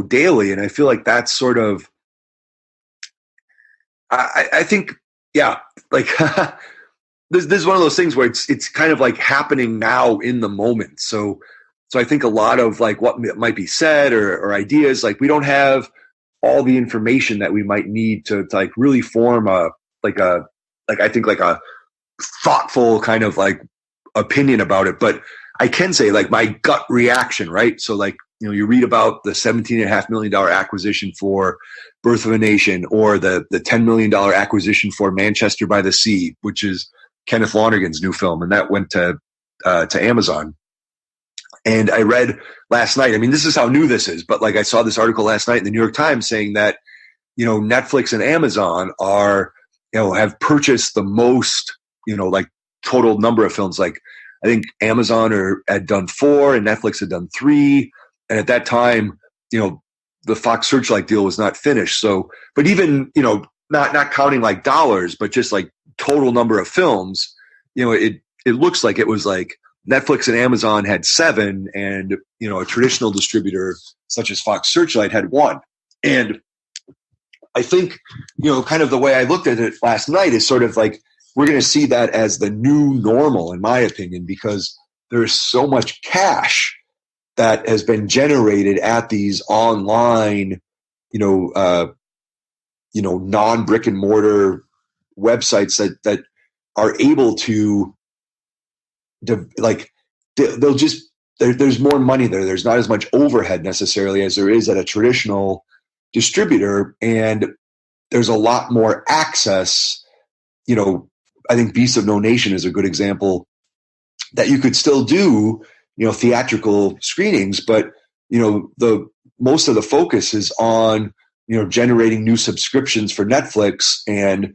daily. And I feel like that's sort of, I think, yeah, like this is one of those things where it's kind of like happening now in the moment. So I think a lot of like what might be said or ideas, like we don't have all the information that we might need to like really form a thoughtful kind of like opinion about it. But I can say like my gut reaction, right? So like, you read about the $17.5 million acquisition for Birth of a Nation, or the $10 million acquisition for Manchester by the Sea, which is Kenneth Lonergan's new film. And that went to Amazon. And I read last night, I mean, this is how new this is, but like I saw this article last night in the New York Times saying that, Netflix and Amazon are, have purchased the most, like total number of films. Like I think Amazon had done 4 and Netflix had done 3. And at that time, the Fox Searchlight deal was not finished. So, but even, not counting like dollars, but just like total number of films, it looks like it was like Netflix and Amazon had 7, and, a traditional distributor such as Fox Searchlight had 1. And I think, kind of the way I looked at it last night is sort of like, we're going to see that as the new normal, in my opinion, because there's so much cash that has been generated at these online, non-brick and mortar websites that are able to, they'll just, there's more money there. There's not as much overhead necessarily as there is at a traditional distributor. And there's a lot more access. I think Beast of No Nation is a good example that you could still do, theatrical screenings, but, the most of the focus is on, generating new subscriptions for Netflix and,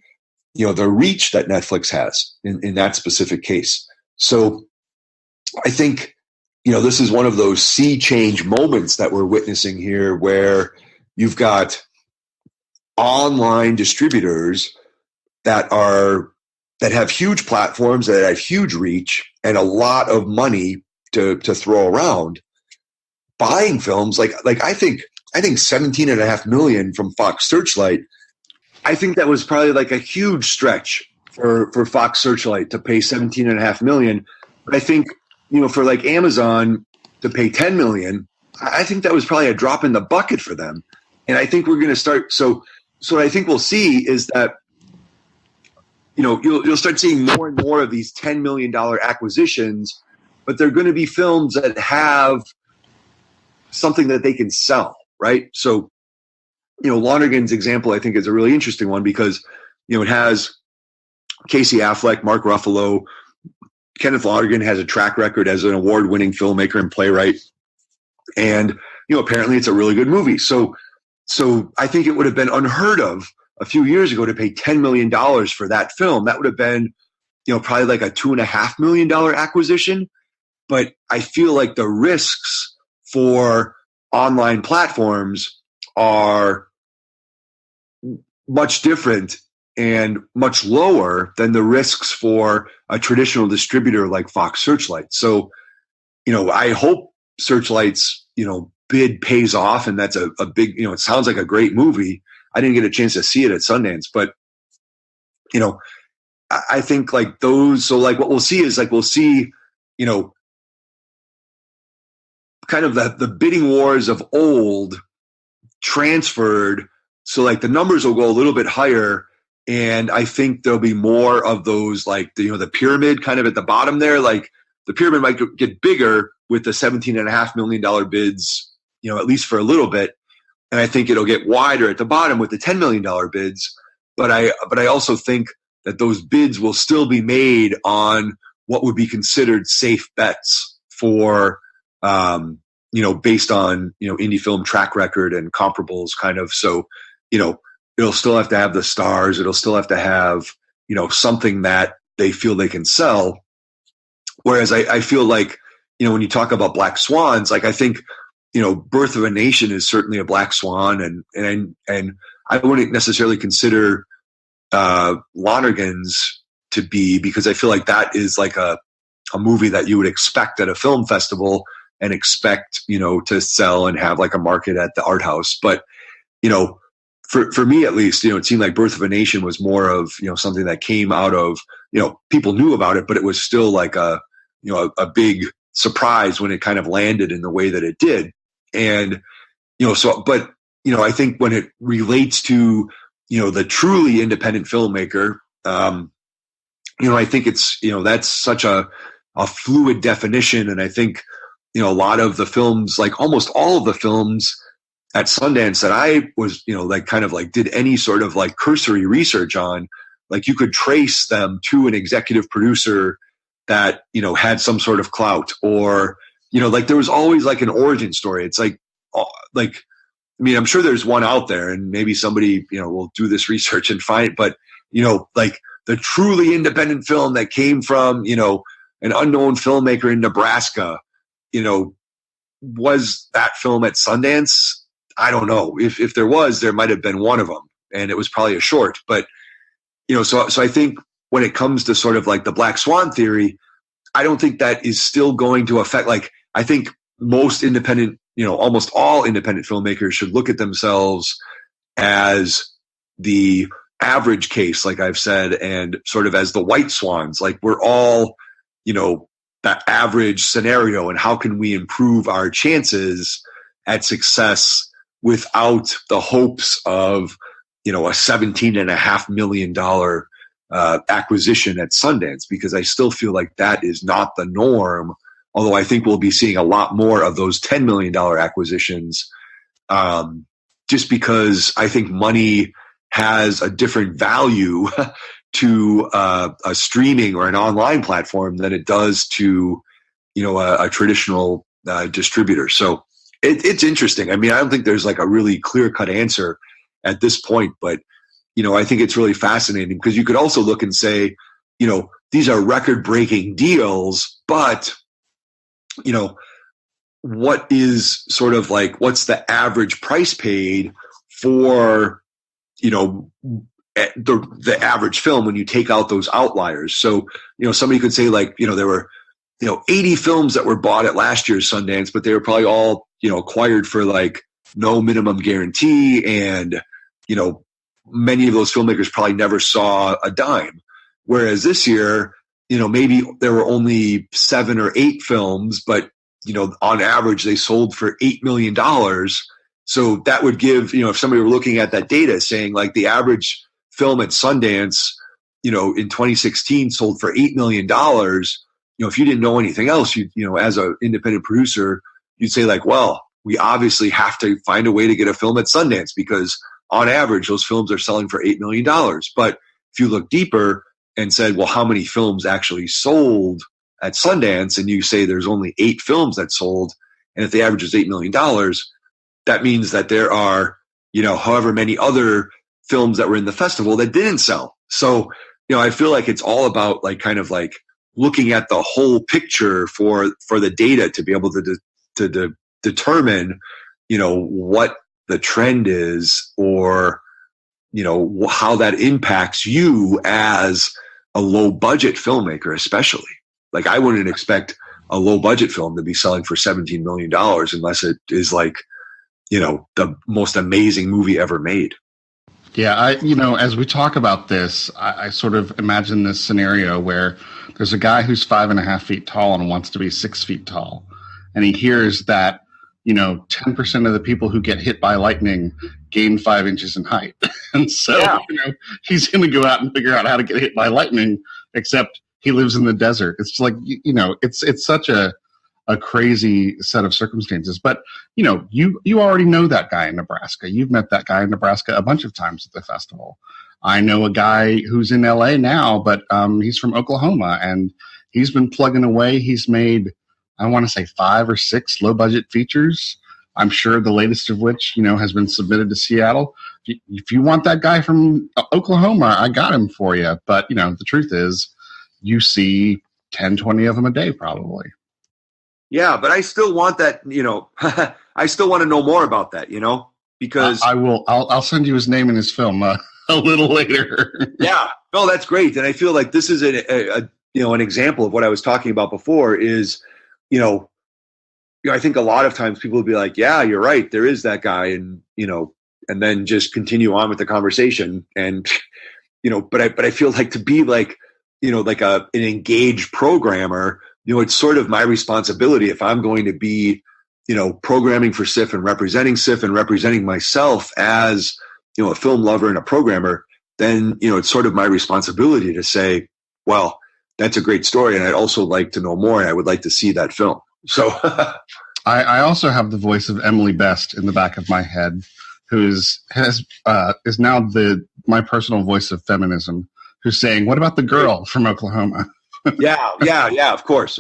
the reach that Netflix has in that specific case. So I think, this is one of those sea change moments that we're witnessing here, where you've got online distributors that have huge platforms, that have huge reach and a lot of money to throw around, buying films. Like I think $17.5 million from Fox Searchlight. I think that was probably like a huge stretch for Fox Searchlight to pay $17.5 million. But I think, for like Amazon to pay $10 million, I think that was probably a drop in the bucket for them. And I think we're going to start. So what I think we'll see is that, you'll start seeing more and more of these $10 million acquisitions, but they're going to be films that have something that they can sell, right? So, Lonergan's example, I think, is a really interesting one because, it has Casey Affleck, Mark Ruffalo. Kenneth Lonergan has a track record as an award-winning filmmaker and playwright. And, apparently it's a really good movie. So I think it would have been unheard of a few years ago to pay $10 million for that film. That would have been, probably like a $2.5 million acquisition. But I feel like the risks for online platforms are much different and much lower than the risks for a traditional distributor like Fox Searchlight. So, I hope Searchlight's, bid pays off, and that's a big, it sounds like a great movie. I didn't get a chance to see it at Sundance, but, I think like those, so like what we'll see is like, we'll see, kind of the bidding wars of old transferred. So like the numbers will go a little bit higher. And I think there'll be more of those, like the pyramid kind of at the bottom there. Like the pyramid might get bigger with the $17.5 million bids, at least for a little bit. And I think it'll get wider at the bottom with the $10 million bids. But I also think that those bids will still be made on what would be considered safe bets for, based on, indie film track record and comparables kind of. So, it'll still have to have the stars. It'll still have to have, something that they feel they can sell. Whereas I feel like, when you talk about black swans, like I think, Birth of a Nation is certainly a black swan. And I wouldn't necessarily consider Lonergan's to be, because I feel like that is like a movie that you would expect at a film festival and expect, to sell and have like a market at the art house. But, for me, at least, it seemed like Birth of a Nation was more of, something that came out of, people knew about it, but it was still like a big surprise when it kind of landed in the way that it did. And, but I think when it relates to, the truly independent filmmaker, I think it's, that's such a fluid definition. And I think, a lot of the films, like almost all of the films at Sundance that I was, did any sort of like cursory research on, like you could trace them to an executive producer that, had some sort of clout, or, like there was always like an origin story. It's like, I'm sure there's one out there, and maybe somebody, will do this research and find it, but, like the truly independent film that came from, an unknown filmmaker in Nebraska, was that film at Sundance? I don't know. If there was, there might have been one of them, and it was probably a short. But, so I think when it comes to sort of like the Black Swan theory, I don't think that is still going to affect, like, I think most independent, almost all independent filmmakers should look at themselves as the average case, like I've said, and sort of as the white swans. Like we're all, that average scenario, and how can we improve our chances at success without the hopes of, a $17.5 million acquisition at Sundance, because I still feel like that is not the norm. Although I think we'll be seeing a lot more of those $10 million acquisitions, just because I think money has a different value to a streaming or an online platform than it does to, a traditional distributor. So it's interesting. I mean, I don't think there's like a really clear-cut answer at this point, but, I think it's really fascinating, because you could also look and say, these are record-breaking deals, but, what is sort of like, what's the average price paid for, the average film when you take out those outliers? So, somebody could say like, there were, 80 films that were bought at last year's Sundance, but they were probably all, acquired for like no minimum guarantee. And, many of those filmmakers probably never saw a dime. Whereas this year, maybe there were only 7 or 8 films, but, on average they sold for $8 million. So that would give, if somebody were looking at that data saying like the average film at Sundance, in 2016 sold for $8 million, if you didn't know anything else, as an independent producer, you'd say like, well, we obviously have to find a way to get a film at Sundance, because on average, those films are selling for $8 million. But if you look deeper and said, well, how many films actually sold at Sundance? And you say there's only 8 films that sold. And if the average is $8 million, that means that there are, however many other films that were in the festival that didn't sell. So, I feel like it's all about like kind of like looking at the whole picture for the data to be able to determine, what the trend is, or, how that impacts you as a low budget filmmaker, especially. Like I wouldn't expect a low budget film to be selling for $17 million unless it is like, the most amazing movie ever made. Yeah, as we talk about this, I sort of imagine this scenario where there's a guy who's 5.5 feet tall and wants to be 6 feet tall. And he hears that, 10% of the people who get hit by lightning gain 5 inches in height. And so, he's going to go out and figure out how to get hit by lightning, except he lives in the desert. It's like, it's such a crazy set of circumstances. But, you already know that guy in Nebraska. You've met that guy in Nebraska a bunch of times at the festival. I know a guy who's in LA now, but he's from Oklahoma, and he's been plugging away. He's made, I want to say 5 or 6 low-budget features. I'm sure the latest of which, has been submitted to Seattle. If you want that guy from Oklahoma, I got him for you. But, the truth is, you see 10, 20 of them a day probably. Yeah, but I still want that, I still want to know more about that, because I'll send you his name and his film a little later. Yeah, no, that's great. And I feel like this is an example of what I was talking about before is, I think a lot of times people will be like, yeah, you're right. There is that guy. And, and then just continue on with the conversation. And, but I feel like to be like, like an engaged programmer, it's sort of my responsibility if I'm going to be, programming for SIF and representing myself as, a film lover and a programmer, then, it's sort of my responsibility to say, well, that's a great story. And I'd also like to know more. And I would like to see that film. So I also have the voice of Emily Best in the back of my head, who is now my personal voice of feminism, who's saying, what about the girl from Oklahoma? Yeah. Of course.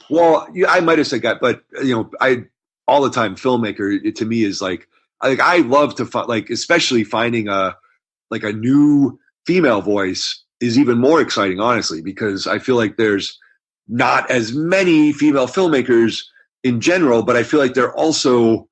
Well, I might have said that, but I all the time filmmaker, it to me is like I love to find, especially finding a new female voice is even more exciting, honestly, because I feel like there's not as many female filmmakers in general, but I feel like they're also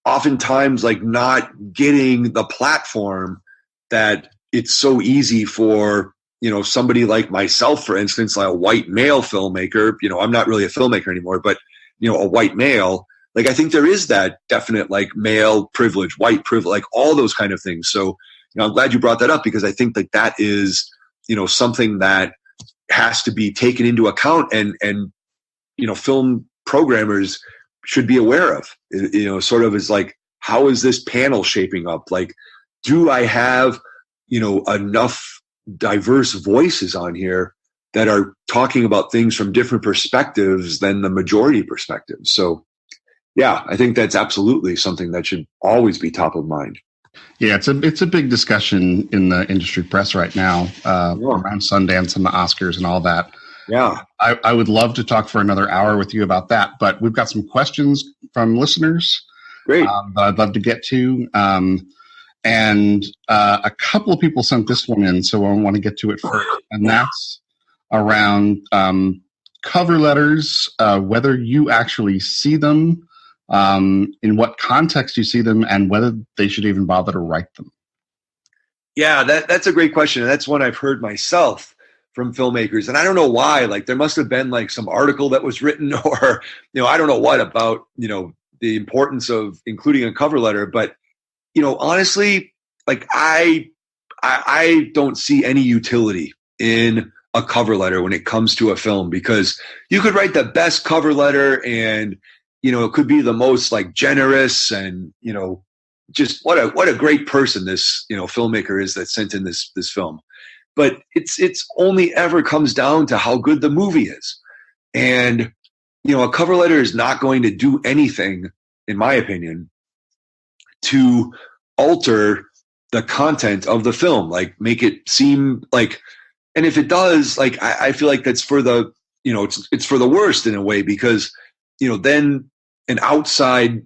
oftentimes not getting the platform that it's so easy for, somebody like myself, for instance, like a white male filmmaker. I'm not really a filmmaker anymore, but, a white male, I think there is that definite male privilege, white privilege, all those kind of things. So, I'm glad you brought that up, because I think that is, something that has to be taken into account and film programmers should be aware of, sort of is how is this panel shaping up? Do I have, enough diverse voices on here that are talking about things from different perspectives than the majority perspective? So yeah, I think that's absolutely something that should always be top of mind. Yeah, it's a big discussion in the industry press right now around Sundance and the Oscars and all that. Yeah, I would love to talk for another hour with you about that, but we've got some questions from listeners. Great. That I'd love to get to. And a couple of people sent this one in, so I want to get to it first. And that's around cover letters, whether you actually see them, in what context you see them, and whether they should even bother to write them. Yeah, that's a great question. And that's one I've heard myself from filmmakers. And I don't know why, there must have been some article that was written or, I don't know what about, the importance of including a cover letter. But, honestly, I don't see any utility in a cover letter when it comes to a film, because you could write the best cover letter and, it could be the most generous and, just what a great person this, filmmaker is that sent in this film. But it's only ever comes down to how good the movie is. And, a cover letter is not going to do anything, in my opinion, to alter the content of the film, make it seem and if it does, I feel like that's for the, it's for the worst in a way, because, then an outside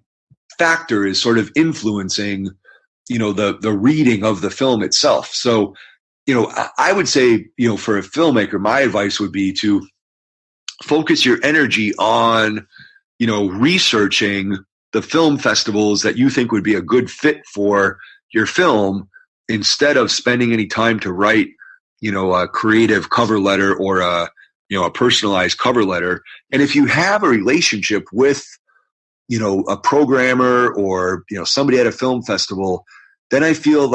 factor is sort of influencing, the reading of the film itself. So, I would say, for a filmmaker, my advice would be to focus your energy on, researching the film festivals that you think would be a good fit for your film, instead of spending any time to write, a creative cover letter or a personalized cover letter. And if you have a relationship with, a programmer or, somebody at a film festival, then I feel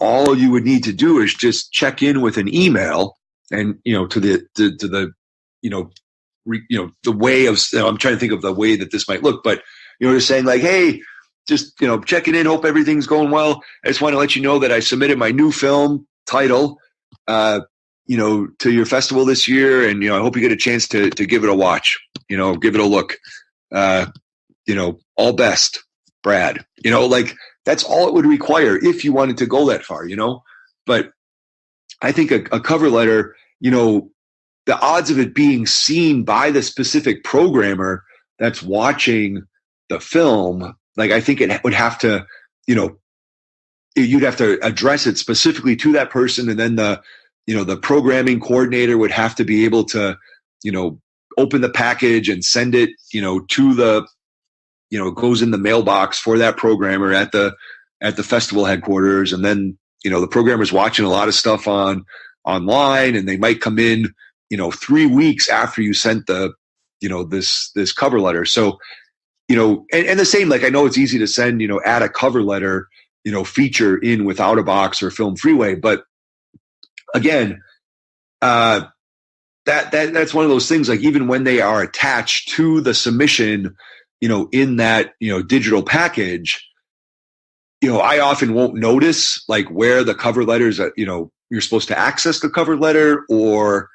all you would need to do is just check in with an email and, to the way of, I'm trying to think of the way that this might look, but, just saying hey, just, checking in, hope everything's going well. I just want to let you know that I submitted my new film title, to your festival this year. And, I hope you get a chance to give it a watch, give it a look. All best, Brad. That's all it would require if you wanted to go that far, But I think a cover letter, the odds of it being seen by the specific programmer that's watching the film, I think it would have to, you'd have to address it specifically to that person. And then the programming coordinator would have to be able to, open the package and send it, to the, it goes in the mailbox for that programmer at the festival headquarters. And then, the programmer's watching a lot of stuff online, and they might come in, 3 weeks after you sent the, this cover letter. So, and the same, I know it's easy to send, add a cover letter, feature in Without a Box or Film Freeway. But again, that's one of those things, even when they are attached to the submission, in that, digital package, I often won't notice like where the cover letters, you're supposed to access the cover letter, or,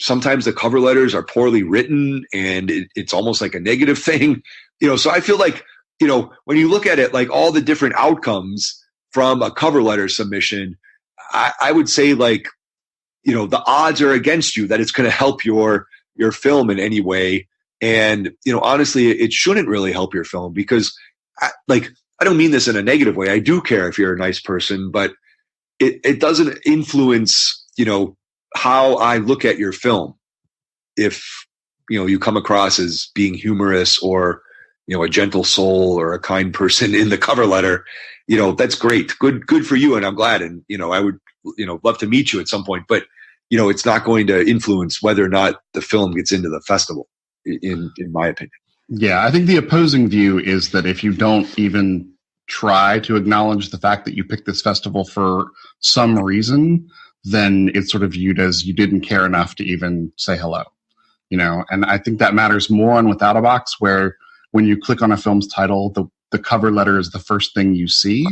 sometimes the cover letters are poorly written and it's almost like a negative thing, so I feel like, when you look at it, like all the different outcomes from a cover letter submission, I would say like, the odds are against you that it's going to help your film in any way. And, honestly, it shouldn't really help your film, because I don't mean this in a negative way. I do care if you're a nice person, but it doesn't influence, how I look at your film. If, you come across as being humorous or, a gentle soul or a kind person in the cover letter, that's great. Good for you. And I'm glad. And, I would, love to meet you at some point, but, it's not going to influence whether or not the film gets into the festival, in my opinion. Yeah, I think the opposing view is that if you don't even try to acknowledge the fact that you picked this festival for some reason, then it's sort of viewed as you didn't care enough to even say hello. And I think that matters more on Without a Box, where when you click on a film's title, the cover letter is the first thing you see,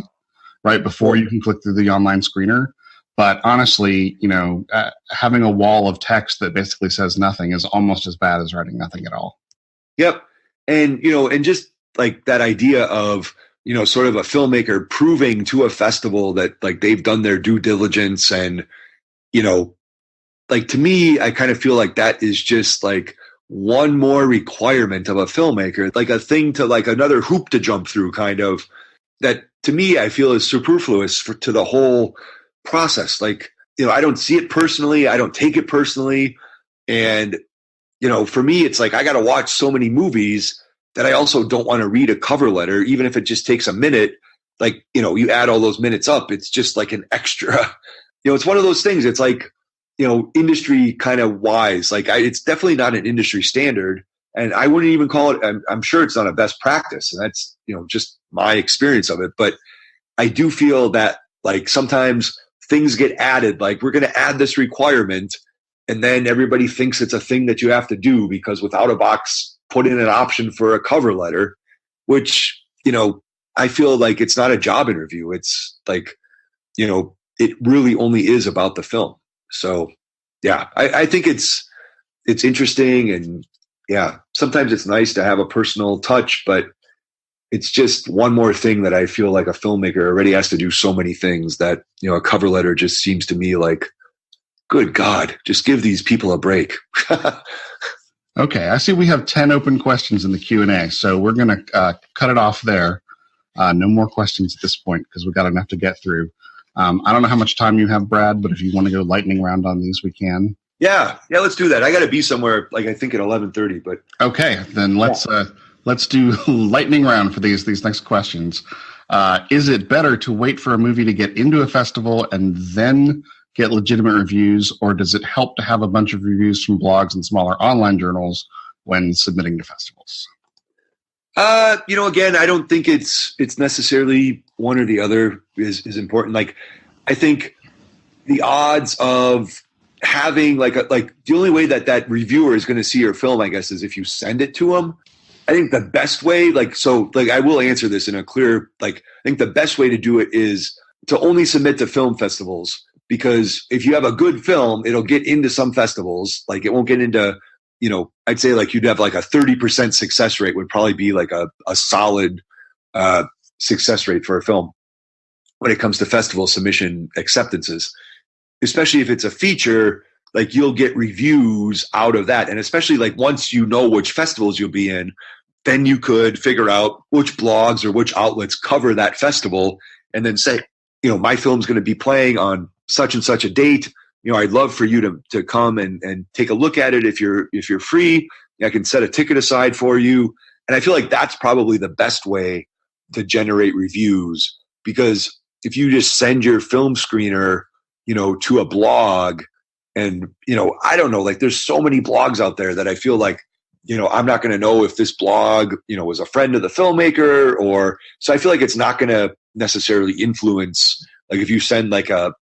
right, before you can click through the online screener. But honestly, having a wall of text that basically says nothing is almost as bad as writing nothing at all. Yep. And, and just like that idea of, sort of a filmmaker proving to a festival that like they've done their due diligence, and, like to me, I kind of feel like that is just like one more requirement of a filmmaker, like a thing to like another hoop to jump through, kind of, that to me, I feel is superfluous to the whole process. Like, I don't see it personally. I don't take it personally. And, for me, it's like, I got to watch so many movies that I also don't want to read a cover letter, even if it just takes a minute. Like, you add all those minutes up, it's just like an extra, it's one of those things. It's like, industry kind of wise, like it's definitely not an industry standard, and I wouldn't even call it, I'm sure it's not a best practice, and that's, just my experience of it. But I do feel that like sometimes things get added, like we're going to add this requirement, and then everybody thinks it's a thing that you have to do because Without a Box put in an option for a cover letter, which, I feel like it's not a job interview. It's like, it really only is about the film. So yeah, I think it's interesting, and yeah, sometimes it's nice to have a personal touch, but it's just one more thing that I feel like a filmmaker already has to do so many things that, a cover letter just seems to me like, good God, just give these people a break. Okay, I see we have 10 open questions in the Q&A, so we're going to cut it off there. No more questions at this point because we've got enough to get through. I don't know how much time you have, Brad, but if you want to go lightning round on these, we can. Yeah, let's do that. I got to be somewhere, like I think at 11:30. But okay, then let's do lightning round for these next questions. Is it better to wait for a movie to get into a festival and then get legitimate reviews, or does it help to have a bunch of reviews from blogs and smaller online journals when submitting to festivals? Again, I don't think it's necessarily one or the other is important. Like, I think the odds of having like the only way that reviewer is going to see your film, I guess, is if you send it to them. I think the best way, I will answer this in a clear, I think the best way to do it is to only submit to film festivals, because if you have a good film, it'll get into some festivals. Like, it won't get into, I'd say like you'd have like a 30% success rate would probably be like a solid success rate for a film when it comes to festival submission acceptances, especially if it's a feature. Like, you'll get reviews out of that. And especially like once you know which festivals you'll be in, then you could figure out which blogs or which outlets cover that festival and then say, my film's going to be playing on such and such a date. I'd love for you to come and take a look at it. If you're free, I can set a ticket aside for you. And I feel like that's probably the best way to generate reviews, because if you just send your film screener, to a blog, and, I don't know, like there's so many blogs out there that I feel like, I'm not going to know if this blog, was a friend of the filmmaker, so I feel like it's not going to necessarily influence, like if you send like a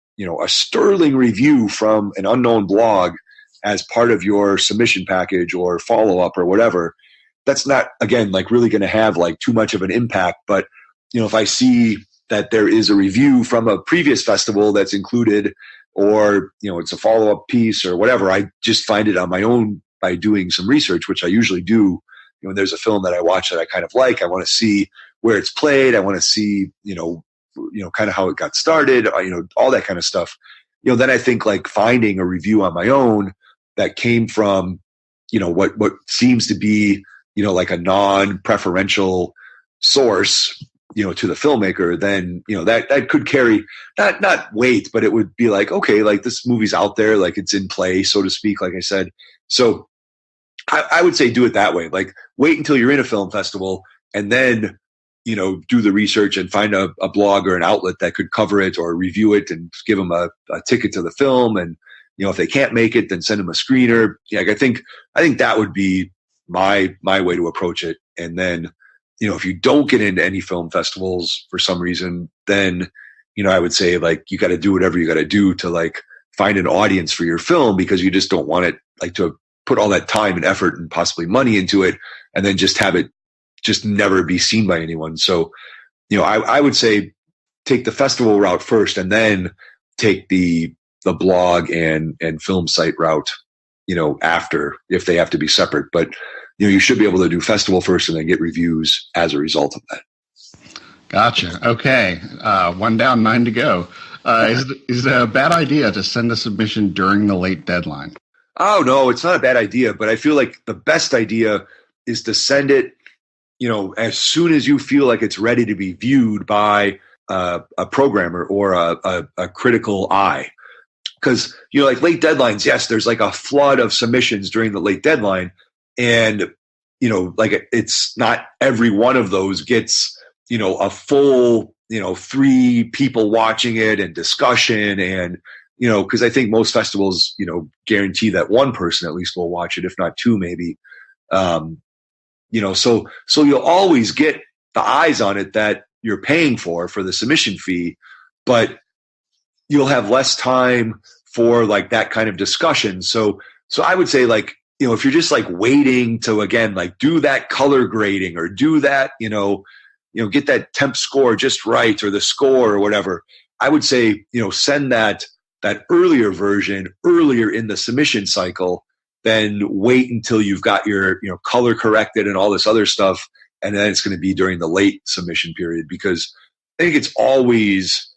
sterling review from an unknown blog as part of your submission package or follow-up or whatever, that's not, again, like really going to have like too much of an impact. But, if I see that there is a review from a previous festival that's included, or, it's a follow-up piece or whatever, I just find it on my own by doing some research, which I usually do. When there's a film that I watch that I kind of like, I want to see where it's played. I want to see, kind of how it got started, all that kind of stuff. Then I think like finding a review on my own that came from, what seems to be, like a non-preferential source, to the filmmaker, then, that could carry not weight, but it would be like, okay, like this movie's out there, like it's in play, so to speak, like I said. So I would say do it that way. Like wait until you're in a film festival and then, do the research and find a blog or an outlet that could cover it or review it and give them a ticket to the film. And, if they can't make it, then send them a screener. Yeah, I think that would be my way to approach it. And then, if you don't get into any film festivals for some reason, then, I would say like, you got to do whatever you got to do to like find an audience for your film, because you just don't want it like to put all that time and effort and possibly money into it and then just have it just never be seen by anyone. So, I would say take the festival route first and then take the blog and film site route, after, if they have to be separate. But, you should be able to do festival first and then get reviews as a result of that. Gotcha. Okay. 1 down, 9 to go. Is it a bad idea to send a submission during the late deadline? Oh, no, it's not a bad idea, but I feel like the best idea is to send it, as soon as you feel like it's ready to be viewed by a programmer or a critical eye. Because, like late deadlines, yes, there's like a flood of submissions during the late deadline. And, like it's not every one of those gets, a full, 3 people watching it and discussion and, because I think most festivals, guarantee that one person at least will watch it, if not 2, maybe. So you'll always get the eyes on it that you're paying for the submission fee, but you'll have less time for like that kind of discussion. So I would say like, if you're just like waiting to, again, like do that color grading or do that, get that temp score just right or the score or whatever, I would say, send that earlier version earlier in the submission cycle, then wait until you've got your, color corrected and all this other stuff. And then it's going to be during the late submission period, because I think it's always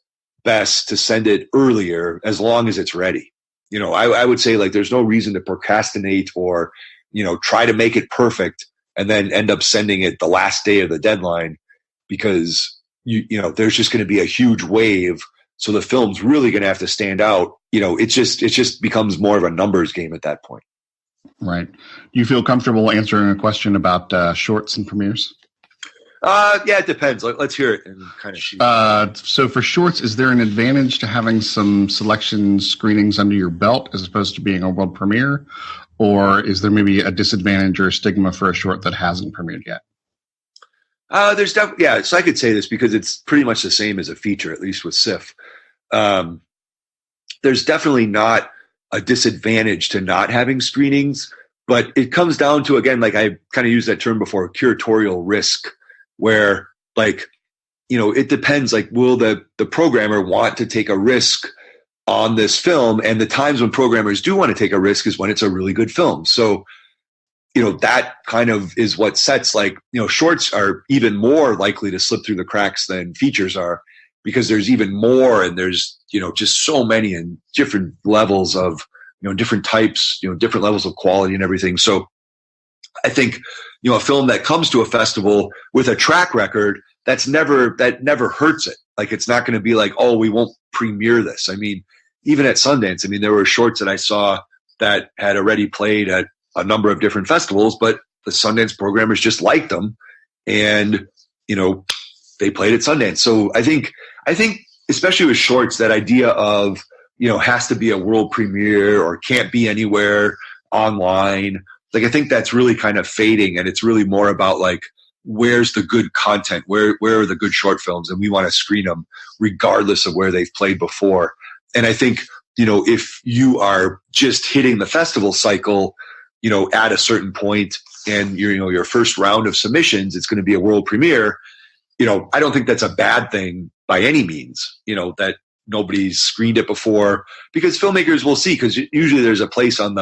best to send it earlier as long as it's ready. I would say like, there's no reason to procrastinate or, try to make it perfect and then end up sending it the last day of the deadline, because there's just going to be a huge wave. So the film's really going to have to stand out. It just becomes more of a numbers game at that point. Right. Do you feel comfortable answering a question about shorts and premieres? Yeah, it depends. Let's hear it and kind of shoot. So for shorts, is there an advantage to having some selection screenings under your belt as opposed to being a world premiere? Or is there maybe a disadvantage or a stigma for a short that hasn't premiered yet? There's definitely, yeah. So I could say this because it's pretty much the same as a feature, at least with SIF. There's definitely not a disadvantage to not having screenings, but it comes down to, again, like I kind of used that term before, curatorial risk, where like, it depends, like, will the programmer want to take a risk on this film? And the times when programmers do want to take a risk is when it's a really good film. So, that kind of is what sets, like, shorts are even more likely to slip through the cracks than features are, because there's even more, and there's, just so many and different levels of, different types, different levels of quality and everything. So I think, a film that comes to a festival with a track record, that never hurts it. Like, it's not going to be like, oh, we won't premiere this. I mean, even at Sundance, there were shorts that I saw that had already played at a number of different festivals, but the Sundance programmers just liked them, and, they played at Sundance. So I think especially with shorts, that idea of, has to be a world premiere or can't be anywhere online. Like, I think that's really kind of fading, and it's really more about like, where's the good content? Where are the good short films? And we want to screen them regardless of where they've played before. And I think, if you are just hitting the festival cycle, at a certain point, and your first round of submissions, it's going to be a world premiere. I don't think that's a bad thing by any means, that nobody's screened it before, because filmmakers will see, because usually there's a place on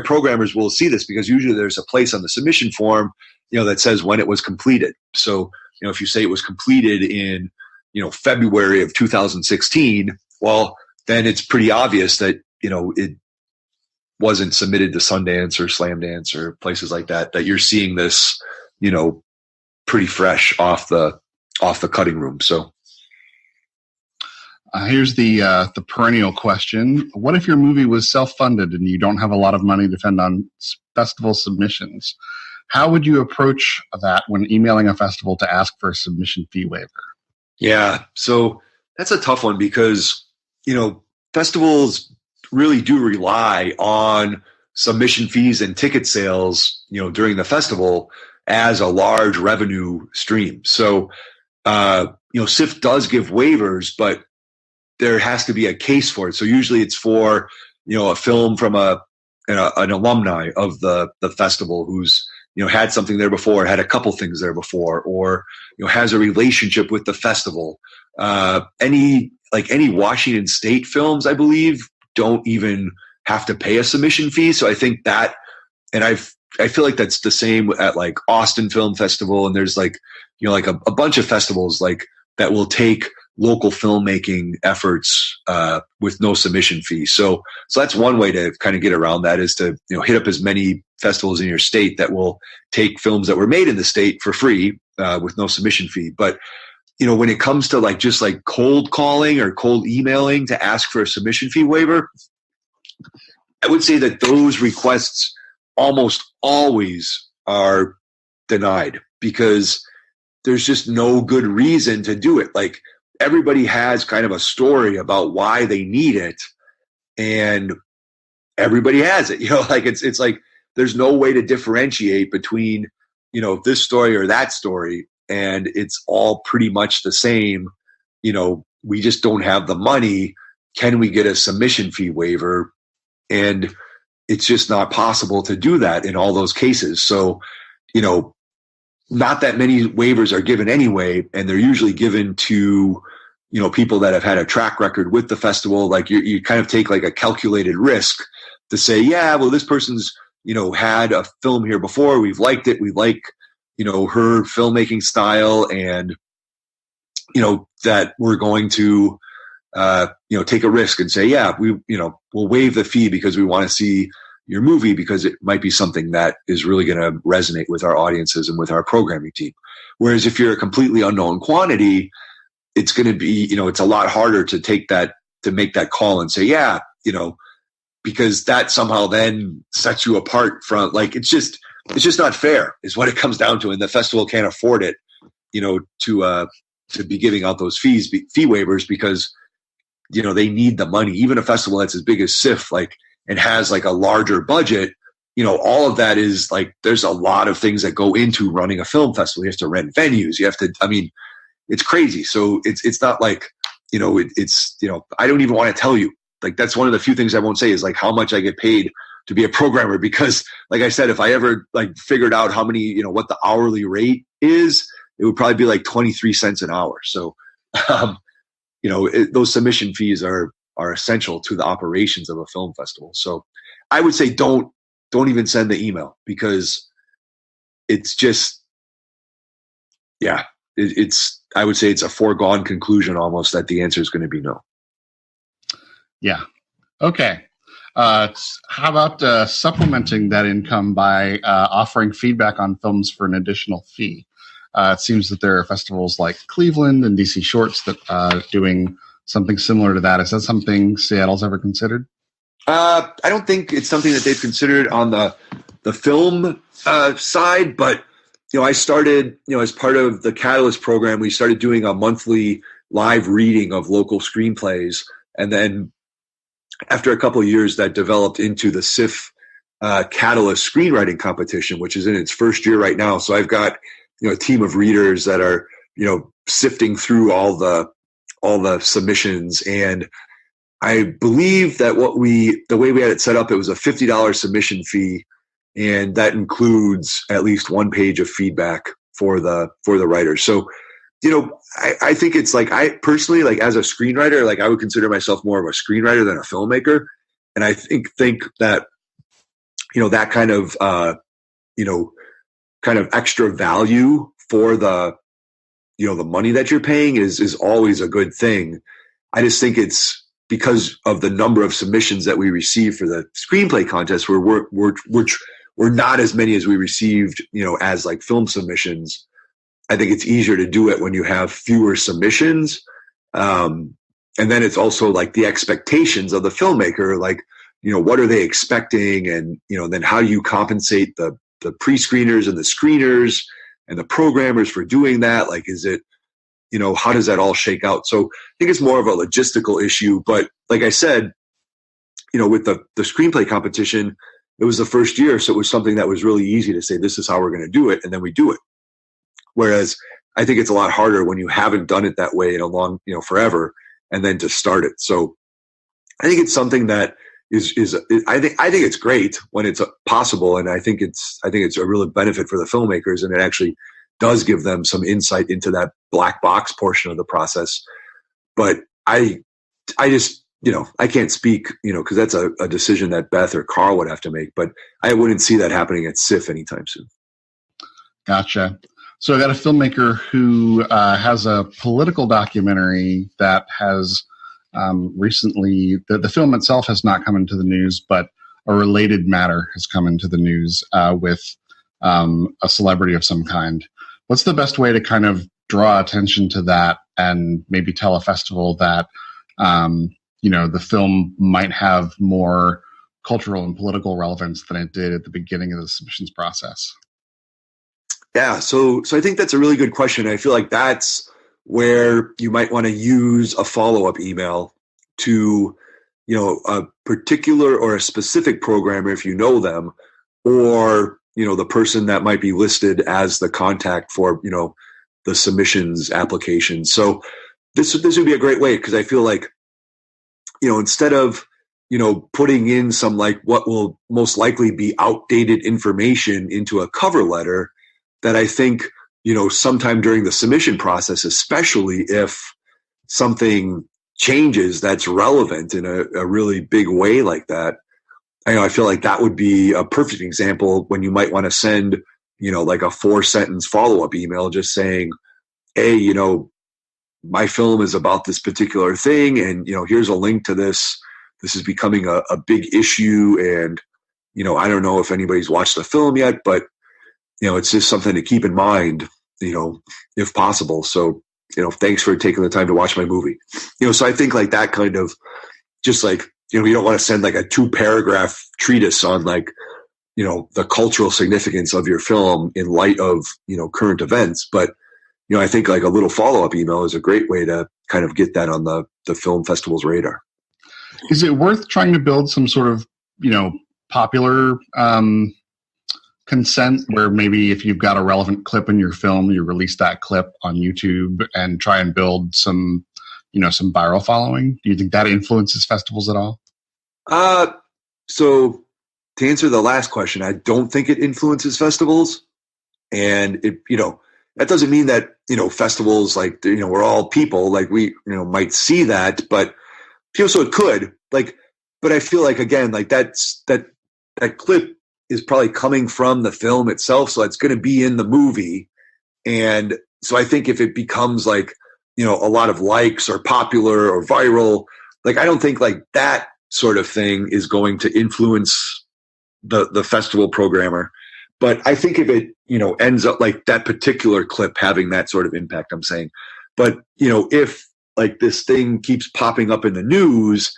programmers will see this because usually there's a place on the submission form, that says when it was completed. So, if you say it was completed in, February of 2016, well, then it's pretty obvious that, it wasn't submitted to Sundance or Slamdance or places like that you're seeing this, pretty fresh off the cutting room. So here's the perennial question. What if your movie was self-funded and you don't have a lot of money to spend on festival submissions? How would you approach that when emailing a festival to ask for a submission fee waiver? Yeah, so that's a tough one because, festivals really do rely on submission fees and ticket sales, during the festival as a large revenue stream. So, SIFT does give waivers, but there has to be a case for it. So usually it's for, a film from an alumni of the festival who's, had something there before, had a couple things there before, or, has a relationship with the festival. Any Washington State films, I believe, don't even have to pay a submission fee. So I think that, and I feel like that's the same at like Austin Film Festival. And there's like a bunch of festivals like that will take local filmmaking efforts with no submission fee. So that's one way to kind of get around that, is to hit up as many festivals in your state that will take films that were made in the state for free with no submission fee. But when it comes to just cold calling or cold emailing to ask for a submission fee waiver, I would say that those requests almost always are denied because there's just no good reason to do it. Like, everybody has kind of a story about why they need it, and everybody has it. It's like there's no way to differentiate between, this story or that story, and it's all pretty much the same. We just don't have the money. Can we get a submission fee waiver? And it's just not possible to do that in all those cases. So, not that many waivers are given anyway, and they're usually given to, people that have had a track record with the festival. Like you kind of take like a calculated risk to say, yeah, well, this person's, had a film here before. We've liked it. We like, her filmmaking style, and, that we're going to, take a risk and say, yeah, we'll waive the fee because we want to see your movie because it might be something that is really going to resonate with our audiences and with our programming team. Whereas if you're a completely unknown quantity, it's going to be, it's a lot harder to make that call and say, yeah, because that somehow then sets you apart from, it's just not fair is what it comes down to. And the festival can't afford it, to be giving out those fee waivers because, they need the money. Even a festival that's as big as SIF, and has a larger budget, all of that is there's a lot of things that go into running a film festival. You have to rent venues. You have to, it's crazy. So it's not it's, I don't even want to tell you, that's one of the few things I won't say is how much I get paid to be a programmer, because like I said, if I ever figured out how many, what the hourly rate is, it would probably be 23 cents an hour. So, those submission fees are essential to the operations of a film festival. So I would say don't even send the email, because it's just, I would say it's a foregone conclusion almost that the answer is going to be no. Yeah. Okay. How about supplementing that income by offering feedback on films for an additional fee? It seems that there are festivals like Cleveland and DC Shorts that are doing something similar to that. Is that something Seattle's ever considered? I don't think it's something that they've considered on the film side, but I started, as part of the Catalyst program, we started doing a monthly live reading of local screenplays, and then after a couple of years, that developed into the SIF Catalyst screenwriting competition, which is in its first year right now. So I've got a team of readers that are sifting through all the submissions, and I believe that the way we had it set up, it was a $50 submission fee, and that includes at least one page of feedback for the writers. So, I think it's like, I personally, like as a screenwriter, like I would consider myself more of a screenwriter than a filmmaker. And I think that, that kind of, kind of extra value for the money that you're paying is always a good thing. I just think it's because of the number of submissions that we receive for the screenplay contest, where we're not as many as we received, as like film submissions. I think it's easier to do it when you have fewer submissions. And then it's also like the expectations of the filmmaker, like, what are they expecting? And, then how do you compensate the pre-screeners and the screeners and the programmers for doing that? Like, is it, how does that all shake out? So I think it's more of a logistical issue. But like I said, with the screenplay competition, it was the first year. So it was something that was really easy to say, this is how we're going to do it. And then we do it. Whereas I think it's a lot harder when you haven't done it that way in a long, forever, and then to start it. So I think it's something that I think it's great when it's possible. And I think it's a real benefit for the filmmakers, and it actually does give them some insight into that black box portion of the process. But I just, I can't speak, because that's a decision that Beth or Carl would have to make, but I wouldn't see that happening at SIFF anytime soon. Gotcha. So I got a filmmaker who has a political documentary that has recently, the film itself has not come into the news, but a related matter has come into the news with a celebrity of some kind. What's the best way to kind of draw attention to that and maybe tell a festival that, the film might have more cultural and political relevance than it did at the beginning of the submissions process? Yeah, so I think that's a really good question. I feel like that's where you might want to use a follow-up email to, a particular or a specific programmer if you know them, or, the person that might be listed as the contact for, the submissions application. So this would be a great way, because I feel like, instead of, putting in some like what will most likely be outdated information into a cover letter, that I think, sometime during the submission process, especially if something changes that's relevant in a really big way like that, I feel like that would be a perfect example when you might want to send, like a 4-sentence follow-up email just saying, hey, my film is about this particular thing, and, here's a link to this. This is becoming a big issue, and, I don't know if anybody's watched the film yet, but it's just something to keep in mind, if possible. So, thanks for taking the time to watch my movie. So I think like that kind of just like, you don't want to send like a 2-paragraph treatise on like, the cultural significance of your film in light of, current events. But, I think like a little follow-up email is a great way to kind of get that on the film festival's radar. Is it worth trying to build some sort of, popular, consent where maybe if you've got a relevant clip in your film, you release that clip on YouTube and try and build some, some viral following? Do you think that influences festivals at all? So to answer the last question, I don't think it influences festivals. And it, that doesn't mean that, festivals like, we're all people, like we, might see that, but so it could like, but I feel like, again, like that clip is probably coming from the film itself. So it's going to be in the movie. And so I think if it becomes like, a lot of likes or popular or viral, like, I don't think like that sort of thing is going to influence the festival programmer. But I think if it, ends up like that particular clip having that sort of impact, I'm saying, but, if like this thing keeps popping up in the news,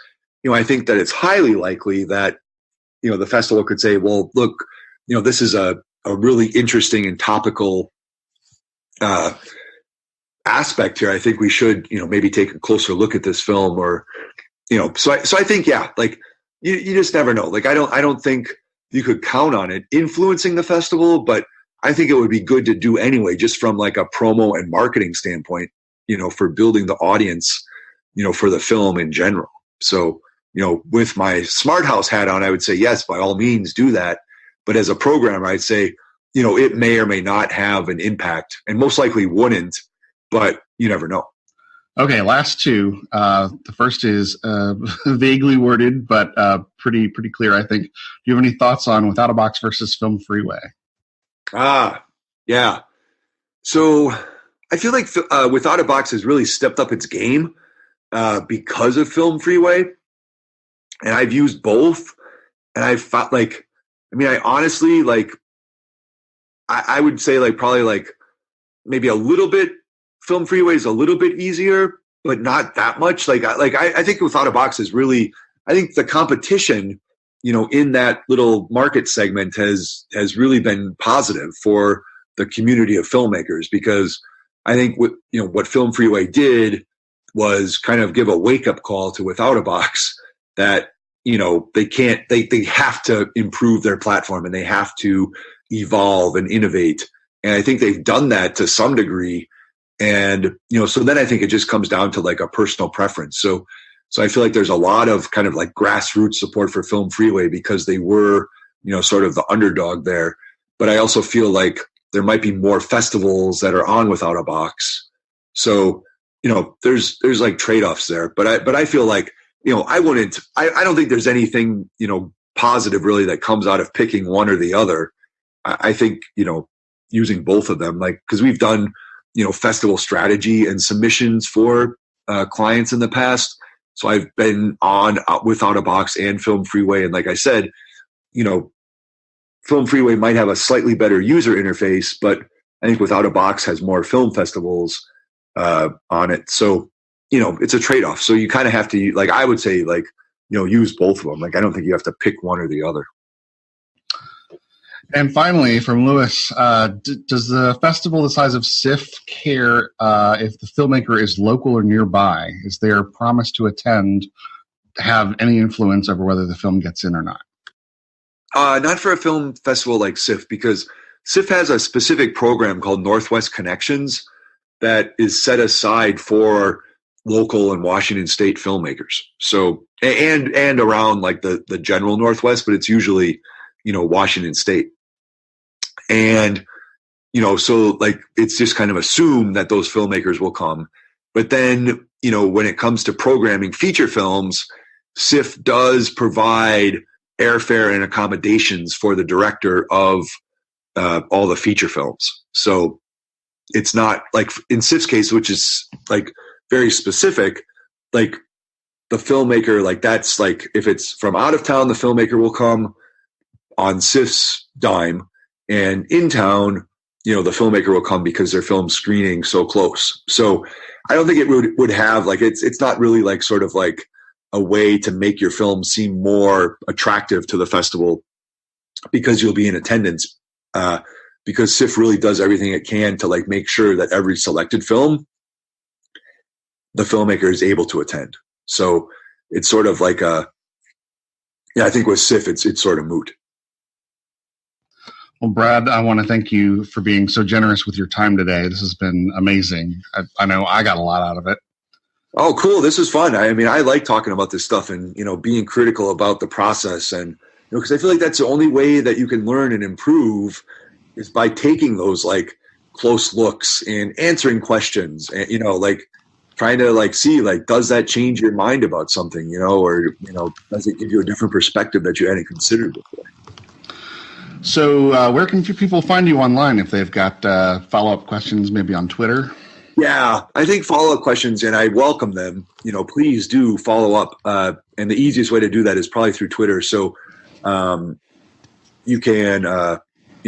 I think that it's highly likely that, the festival could say, well, look, this is a really interesting and topical aspect here. I think we should, maybe take a closer look at this film, or, so I think, yeah, like you just never know. Like, I don't think you could count on it influencing the festival, but I think it would be good to do anyway, just from like a promo and marketing standpoint, for building the audience, for the film in general. So, with my Smart House hat on, I would say, yes, by all means do that. But as a programmer, I'd say, it may or may not have an impact, and most likely wouldn't, but you never know. Okay, last two. The first is vaguely worded, but pretty clear, I think. Do you have any thoughts on Without a Box versus Film Freeway? Yeah. So I feel like Without a Box has really stepped up its game because of Film Freeway, and I've used both, and I felt I honestly I would say probably maybe a little bit. Film Freeway is a little bit easier, but not that much. I think Without a Box is really, I think the competition, in that little market segment has really been positive for the community of filmmakers, because I think what Film Freeway did was kind of give a wake up call to Without a Box that, they have to improve their platform and they have to evolve and innovate. And I think they've done that to some degree. And, so then I think it just comes down to a personal preference. So I feel like there's a lot of kind of grassroots support for Film Freeway because they were, sort of the underdog there. But I also feel like there might be more festivals that are on Without a Box. So, there's trade-offs there, but I feel like, I don't think there's anything, positive really that comes out of picking one or the other. I think, using both of them, cause we've done, festival strategy and submissions for clients in the past. So I've been on Without a Box and Film Freeway. And like I said, Film Freeway might have a slightly better user interface, but I think Without a Box has more film festivals on it. So, it's a trade-off. So you kind of have to, I would say, use both of them. I don't think you have to pick one or the other. And finally, from Lewis, does the festival the size of SIF care if the filmmaker is local or nearby? Is their promise to attend have any influence over whether the film gets in or not? Not for a film festival like SIF, because SIF has a specific program called Northwest Connections that is set aside for local and Washington State filmmakers. So, and around the general Northwest, but it's usually, Washington State. And, so it's just kind of assumed that those filmmakers will come. But then, when it comes to programming feature films, SIF does provide airfare and accommodations for the director of all the feature films. So it's not in SIF's case, which is very specific, the filmmaker, that's if it's from out of town, the filmmaker will come on SIF's dime, and in town, the filmmaker will come because their film's screening so close. So I don't think it would have it's not really sort of a way to make your film seem more attractive to the festival because you'll be in attendance, because SIF really does everything it can to make sure that every selected film, the filmmaker is able to attend. So it's sort of I think with SIF, it's sort of moot. Well, Brad, I want to thank you for being so generous with your time today. This has been amazing. I know I got a lot out of it. Oh, cool. This is fun. I like talking about this stuff and, being critical about the process. And, because I feel like that's the only way that you can learn and improve is by taking those close looks and answering questions and, trying to see, does that change your mind about something, or, does it give you a different perspective that you hadn't considered before? So where can people find you online if they've got follow-up questions, maybe on Twitter? Yeah, I think follow-up questions, and I welcome them. Please do follow up. And the easiest way to do that is probably through Twitter. So you can,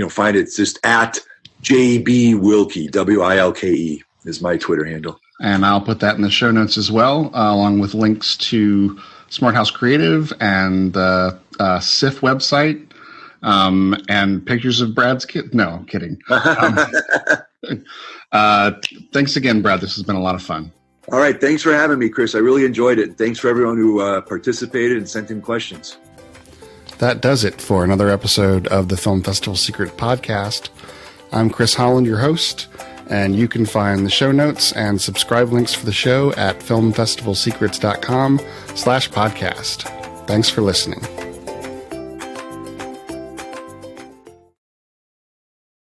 find it. It's just at JB Wilke, Wilke is my Twitter handle. And I'll put that in the show notes as well, along with links to Smart House Creative and the SIF website. And pictures of Brad's kid. No, kidding. Thanks again, Brad. This has been a lot of fun. All right. Thanks for having me, Chris. I really enjoyed it. Thanks for everyone who participated and sent in questions. That does it for another episode of the Film Festival Secret podcast. I'm Chris Holland, your host, and you can find the show notes and subscribe links for the show at filmfestivalsecrets.com/podcast. Thanks for listening.